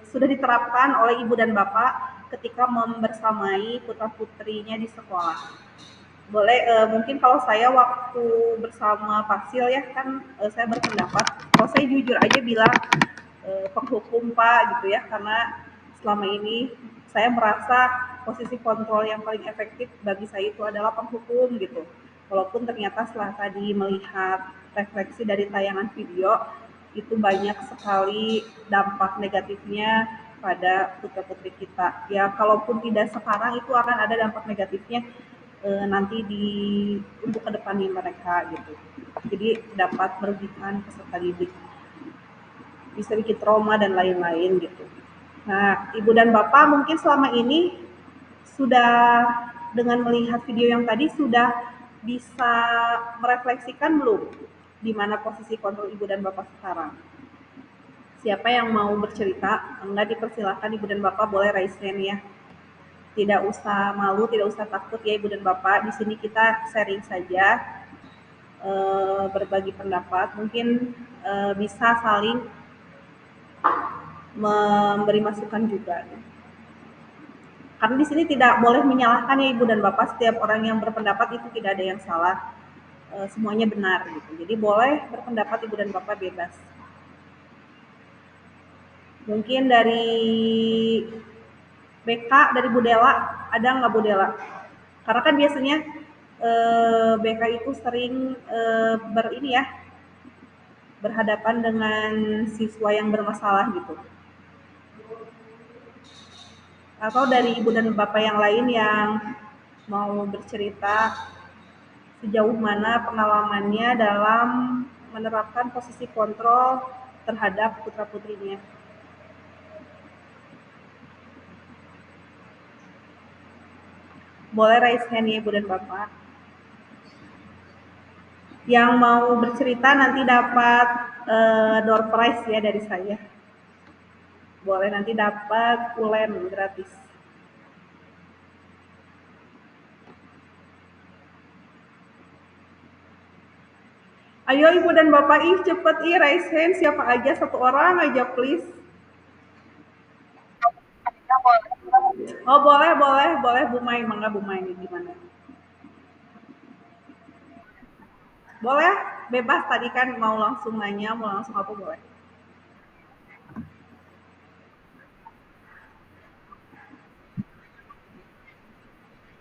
sudah diterapkan oleh Ibu dan Bapak ketika membersamai putra-putrinya di sekolah? Boleh, mungkin kalau saya waktu bersama Fasil ya, kan saya berpendapat, kalau saya jujur aja bilang penghukum Pak gitu ya, karena selama ini saya merasa posisi kontrol yang paling efektif bagi saya itu adalah penghukum gitu. Walaupun ternyata setelah tadi melihat refleksi dari tayangan video, itu banyak sekali dampak negatifnya pada putra-putri kita. Ya, kalaupun tidak sekarang, itu akan ada dampak negatifnya nanti untuk kedepannya mereka gitu. Jadi dapat merugikan peserta didik, bisa bikin trauma dan lain-lain gitu. Nah, Ibu dan Bapak mungkin selama ini sudah dengan melihat video yang tadi sudah bisa merefleksikan belum di mana posisi kontrol Ibu dan Bapak sekarang? Siapa yang mau bercerita? Enggak, dipersilakan Ibu dan Bapak boleh raise hand ya. Tidak usah malu, tidak usah takut ya Ibu dan Bapak. Di sini kita sharing saja, berbagi pendapat. Mungkin bisa saling memberi masukan juga. Karena di sini tidak boleh menyalahkan ya Ibu dan Bapak. Setiap orang yang berpendapat itu tidak ada yang salah. semuanya benar gitu. Jadi boleh berpendapat Ibu dan Bapak bebas. Mungkin dari BK, dari Bu Dela, ada nggak Bu Dela? Karena kan biasanya BK itu sering berhadapan dengan siswa yang bermasalah gitu. Atau dari Ibu dan Bapak yang lain yang mau bercerita sejauh mana pengalamannya dalam menerapkan posisi kontrol terhadap putra-putrinya. Boleh raise hand ya Ibu dan Bapak. Yang mau bercerita nanti dapat door prize ya dari saya. Boleh nanti dapat ulen gratis. Ayo Ibu dan Bapak, cepet raise hand, siapa aja, satu orang aja please. Oh boleh Bu Mai, mangga Bu Mai, gimana? Boleh, bebas, tadi kan mau langsung nanya, mau langsung apa boleh.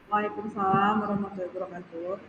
Waalaikumsalam warahmatullahi wabarakatuh.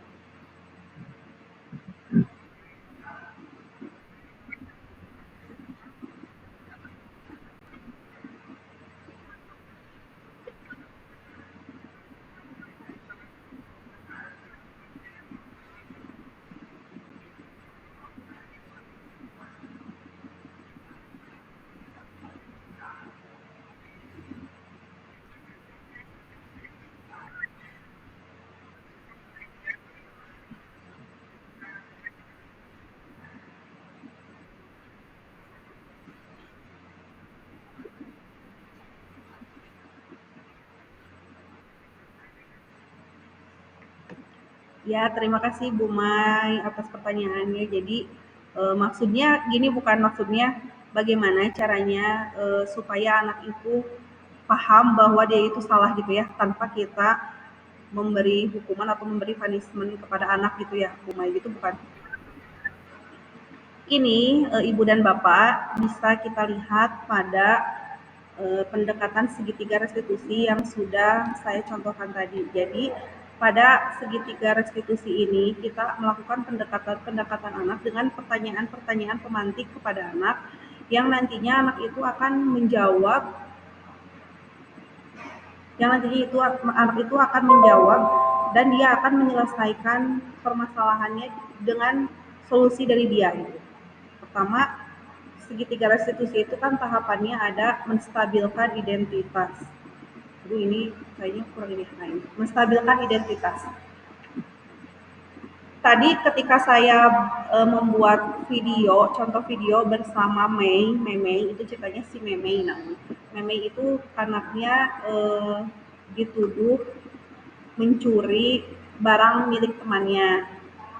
Ya, terima kasih Bu Mai atas pertanyaannya. Jadi maksudnya gini, bukan maksudnya bagaimana caranya supaya anak itu paham bahwa dia itu salah gitu ya, tanpa kita memberi hukuman atau memberi punishment kepada anak gitu ya, Bu Mai, gitu bukan? Ini Ibu dan Bapak bisa kita lihat pada pendekatan segitiga restitusi yang sudah saya contohkan tadi. Jadi pada segitiga restitusi ini kita melakukan pendekatan anak dengan pertanyaan-pertanyaan pemantik kepada anak yang nantinya anak itu akan menjawab dan dia akan menyelesaikan permasalahannya dengan solusi dari dia gitu. Pertama, segitiga restitusi itu kan tahapannya ada menstabilkan identitas. Aduh, ini kayaknya kurang ini. Menstabilkan identitas. Tadi ketika saya membuat video, contoh video bersama Mei itu ceritanya si Mei namanya. Mei itu anaknya dituduh mencuri barang milik temannya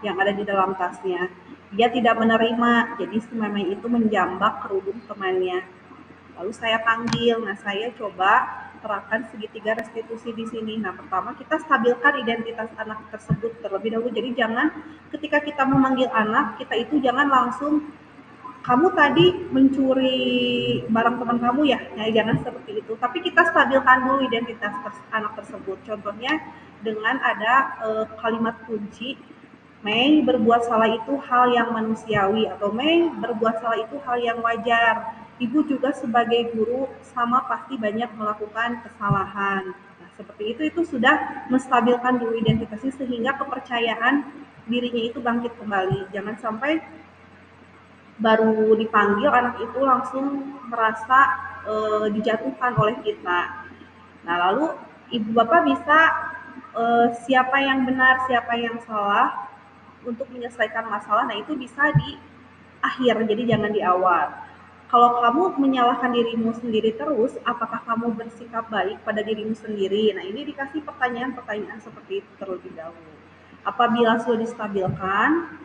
yang ada di dalam tasnya. Dia tidak menerima, jadi si Mei itu menjambak kerudung temannya. Lalu saya panggil, saya coba terapkan segitiga restitusi di sini. Nah, pertama kita stabilkan identitas anak tersebut terlebih dahulu. Jadi jangan ketika kita memanggil anak, kita itu jangan langsung kamu tadi mencuri barang teman kamu ya, jangan seperti itu. Tapi kita stabilkan dulu identitas anak tersebut. Contohnya dengan ada kalimat kunci, Mei berbuat salah itu hal yang manusiawi, atau Mei berbuat salah itu hal yang wajar. Ibu juga sebagai guru sama pasti banyak melakukan kesalahan. Nah, seperti itu sudah menstabilkan dulu identitasnya sehingga kepercayaan dirinya itu bangkit kembali. Jangan sampai baru dipanggil anak itu langsung merasa dijatuhkan oleh kita. Nah, lalu Ibu Bapak bisa siapa yang benar, siapa yang salah untuk menyelesaikan masalah. Nah, itu bisa di akhir, jadi jangan di awal. Kalau kamu menyalahkan dirimu sendiri terus, apakah kamu bersikap baik pada dirimu sendiri? Nah, ini dikasih pertanyaan-pertanyaan seperti itu terlebih dahulu. Apabila sudah distabilkan,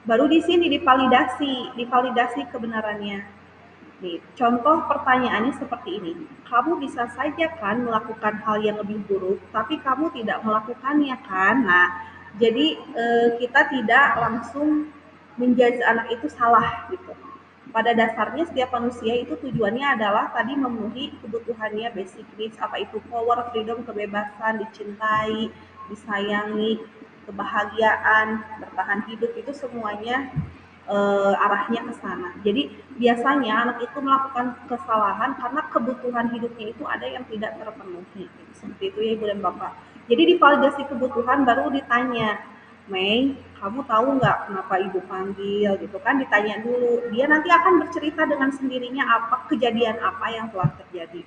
baru di sini divalidasi kebenarannya. Nih, contoh pertanyaannya seperti ini. Kamu bisa saja kan melakukan hal yang lebih buruk, tapi kamu tidak melakukannya kan? Nah, Jadi kita tidak langsung menjudge anak itu salah gitu. Pada dasarnya setiap manusia itu tujuannya adalah tadi memenuhi kebutuhannya basic needs, apa itu power, freedom, kebebasan, dicintai, disayangi, kebahagiaan, bertahan hidup, itu semuanya arahnya ke sana. Jadi biasanya anak itu melakukan kesalahan karena kebutuhan hidupnya itu ada yang tidak terpenuhi. Seperti itu ya Ibu dan Bapak. Jadi di validasi kebutuhan baru ditanya, Mei, kamu tahu nggak kenapa ibu panggil gitu kan, ditanya dulu. Dia nanti akan bercerita dengan sendirinya apa kejadian apa yang telah terjadi.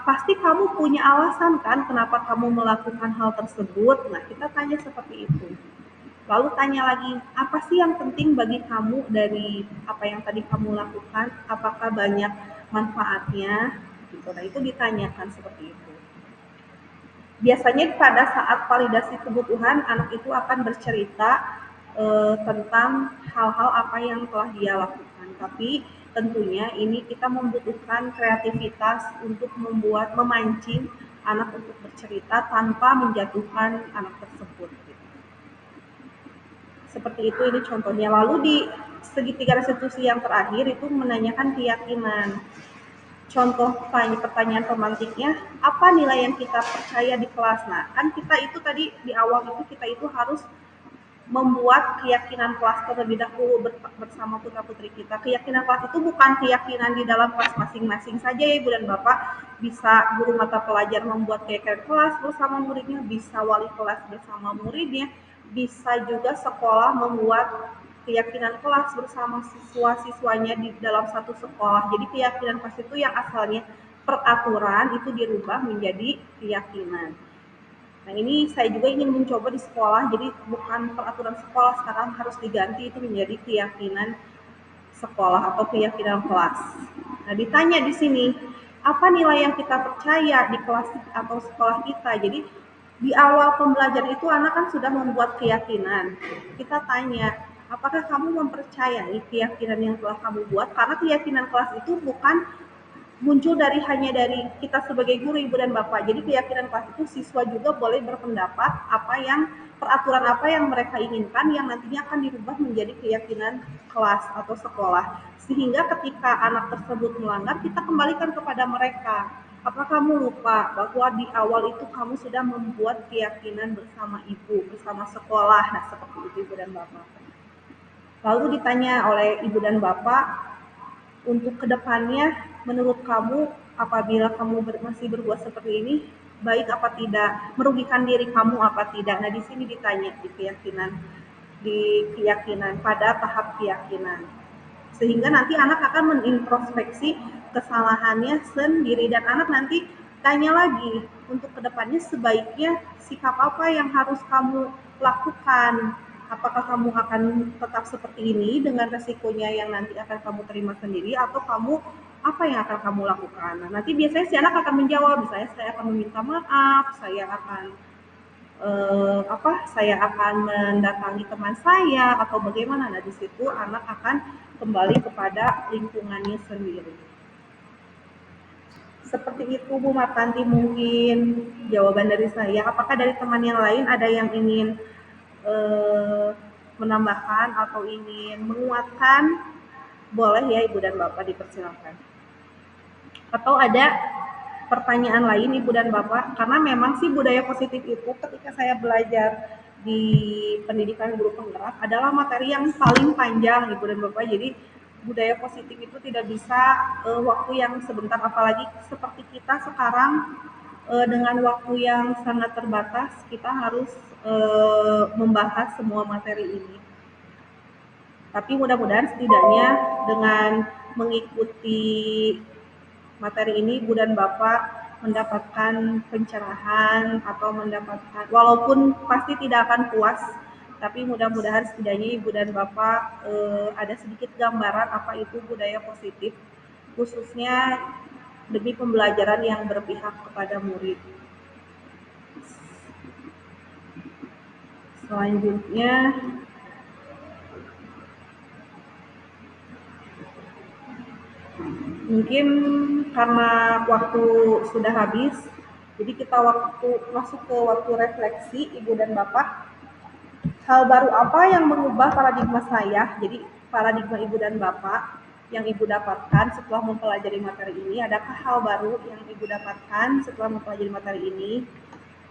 Pasti kamu punya alasan kan kenapa kamu melakukan hal tersebut. Nah, kita tanya seperti itu. Lalu tanya lagi, apa sih yang penting bagi kamu dari apa yang tadi kamu lakukan? Apakah banyak manfaatnya? Gitu. Nah, itu ditanyakan seperti itu. Biasanya pada saat validasi kebutuhan, anak itu akan bercerita tentang hal-hal apa yang telah dia lakukan. Tapi tentunya ini kita membutuhkan kreativitas untuk memancing anak untuk bercerita tanpa menjatuhkan anak tersebut. Seperti itu ini contohnya. Lalu di segitiga restitusi yang terakhir itu menanyakan keyakinan. Contoh pertanyaan pemantiknya, apa nilai yang kita percaya di kelas? Nah, kan kita itu tadi di awal itu kita itu harus membuat keyakinan kelas terlebih dahulu bersama putra-putri kita. Keyakinan kelas itu bukan keyakinan di dalam kelas masing-masing saja ya Ibu dan Bapak. Bisa guru mata pelajar membuat keyakinan kelas bersama muridnya, bisa wali kelas bersama muridnya, bisa juga sekolah membuat keyakinan kelas bersama siswa-siswanya di dalam satu sekolah. Jadi keyakinan kelas itu yang asalnya peraturan itu dirubah menjadi keyakinan. Nah, ini saya juga ingin mencoba di sekolah, jadi bukan peraturan sekolah sekarang harus diganti itu menjadi keyakinan sekolah atau keyakinan kelas. Nah, ditanya di sini, apa nilai yang kita percaya di kelas atau sekolah kita? Jadi di awal pembelajaran itu anak kan sudah membuat keyakinan. Kita tanya, apakah kamu mempercayai keyakinan yang telah kamu buat? Karena keyakinan kelas itu bukan muncul hanya dari kita sebagai guru, ibu dan bapak. Jadi keyakinan kelas itu siswa juga boleh berpendapat peraturan apa yang mereka inginkan yang nantinya akan dirubah menjadi keyakinan kelas atau sekolah. Sehingga ketika anak tersebut melanggar, kita kembalikan kepada mereka. Apa kamu lupa bahwa di awal itu kamu sudah membuat keyakinan bersama ibu, bersama sekolah? Nah, seperti itu ibu dan bapak. Lalu ditanya oleh ibu dan bapak, untuk kedepannya, menurut kamu, apabila kamu masih berbuat seperti ini, baik apa tidak, merugikan diri kamu apa tidak? Nah, di sini ditanya di keyakinan pada tahap keyakinan, sehingga nanti anak akan menintrospeksi kesalahannya sendiri dan anak nanti tanya lagi untuk kedepannya sebaiknya sikap apa yang harus kamu lakukan. Apakah kamu akan tetap seperti ini dengan resikonya yang nanti akan kamu terima sendiri, atau kamu apa yang akan kamu lakukan? Nah, nanti biasanya si anak akan menjawab, misalnya saya akan meminta maaf, saya akan mendatangi teman saya atau bagaimana. Nah, di situ anak akan kembali kepada lingkungannya sendiri. Seperti itu Bu Martanti mungkin jawaban dari saya. Apakah dari teman yang lain ada yang ingin menambahkan atau ingin menguatkan? Boleh ya Ibu dan Bapak, dipersilakan. Atau ada pertanyaan lain Ibu dan Bapak? Karena memang sih budaya positif itu ketika saya belajar di pendidikan guru penggerak adalah materi yang paling panjang Ibu dan Bapak. Jadi budaya positif itu tidak bisa waktu yang sebentar, apalagi seperti kita sekarang dengan waktu yang sangat terbatas, kita harus membahas semua materi ini. Tapi mudah-mudahan setidaknya dengan mengikuti materi ini, Ibu dan Bapak mendapatkan pencerahan atau mendapatkan, walaupun pasti tidak akan puas, tapi mudah-mudahan setidaknya Ibu dan Bapak ada sedikit gambaran apa itu budaya positif, khususnya demi pembelajaran yang berpihak kepada murid. Selanjutnya, mungkin karena waktu sudah habis, jadi kita masuk ke waktu refleksi Ibu dan Bapak. Hal baru apa yang mengubah paradigma saya? Jadi paradigma ibu dan bapak yang ibu dapatkan setelah mempelajari materi ini, adakah hal baru yang ibu dapatkan setelah mempelajari materi ini?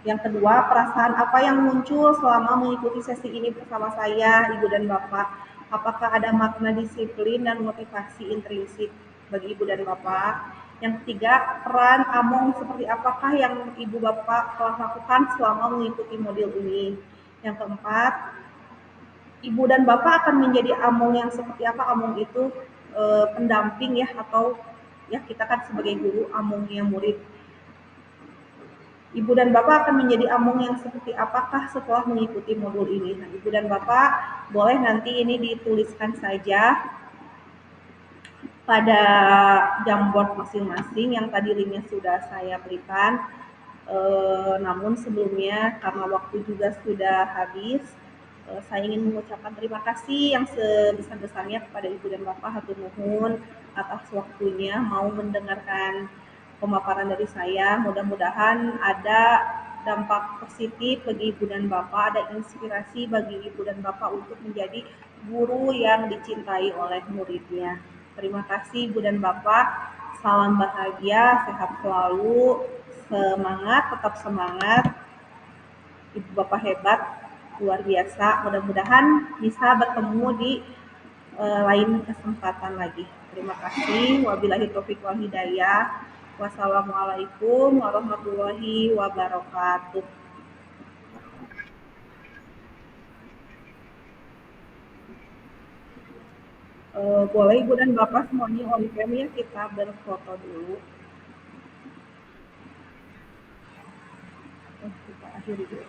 Yang kedua, perasaan apa yang muncul selama mengikuti sesi ini bersama saya, ibu dan bapak? Apakah ada makna disiplin dan motivasi intrinsik bagi ibu dan bapak? Yang ketiga, peran Among seperti apakah yang ibu bapak telah lakukan selama mengikuti modul ini? Yang keempat, ibu dan bapak akan menjadi Among yang seperti apa? Among itu pendamping ya, atau ya kita kan sebagai guru, Among yang murid. Ibu dan Bapak akan menjadi Among yang seperti apakah setelah mengikuti modul ini? Nah, Ibu dan Bapak boleh nanti ini dituliskan saja pada Jamboard masing-masing yang tadi linknya sudah saya berikan. Namun sebelumnya karena waktu juga sudah habis, saya ingin mengucapkan terima kasih yang sebesar-besarnya kepada Ibu dan Bapak, hatur nuhun atas waktunya mau mendengarkan pemaparan dari saya. Mudah-mudahan ada dampak positif bagi Ibu dan Bapak, ada inspirasi bagi Ibu dan Bapak untuk menjadi guru yang dicintai oleh muridnya. Terima kasih Ibu dan Bapak, salam bahagia, sehat selalu, semangat, tetap semangat. Ibu Bapak hebat, luar biasa. Mudah-mudahan bisa bertemu di lain kesempatan lagi. Terima kasih. Wabillahi taufiq wal hidayah. Wassalamualaikum warahmatullahi wabarakatuh. Boleh Ibu dan Bapak semuanya on cam ya, kita berfoto dulu. Kita akhiri dulu.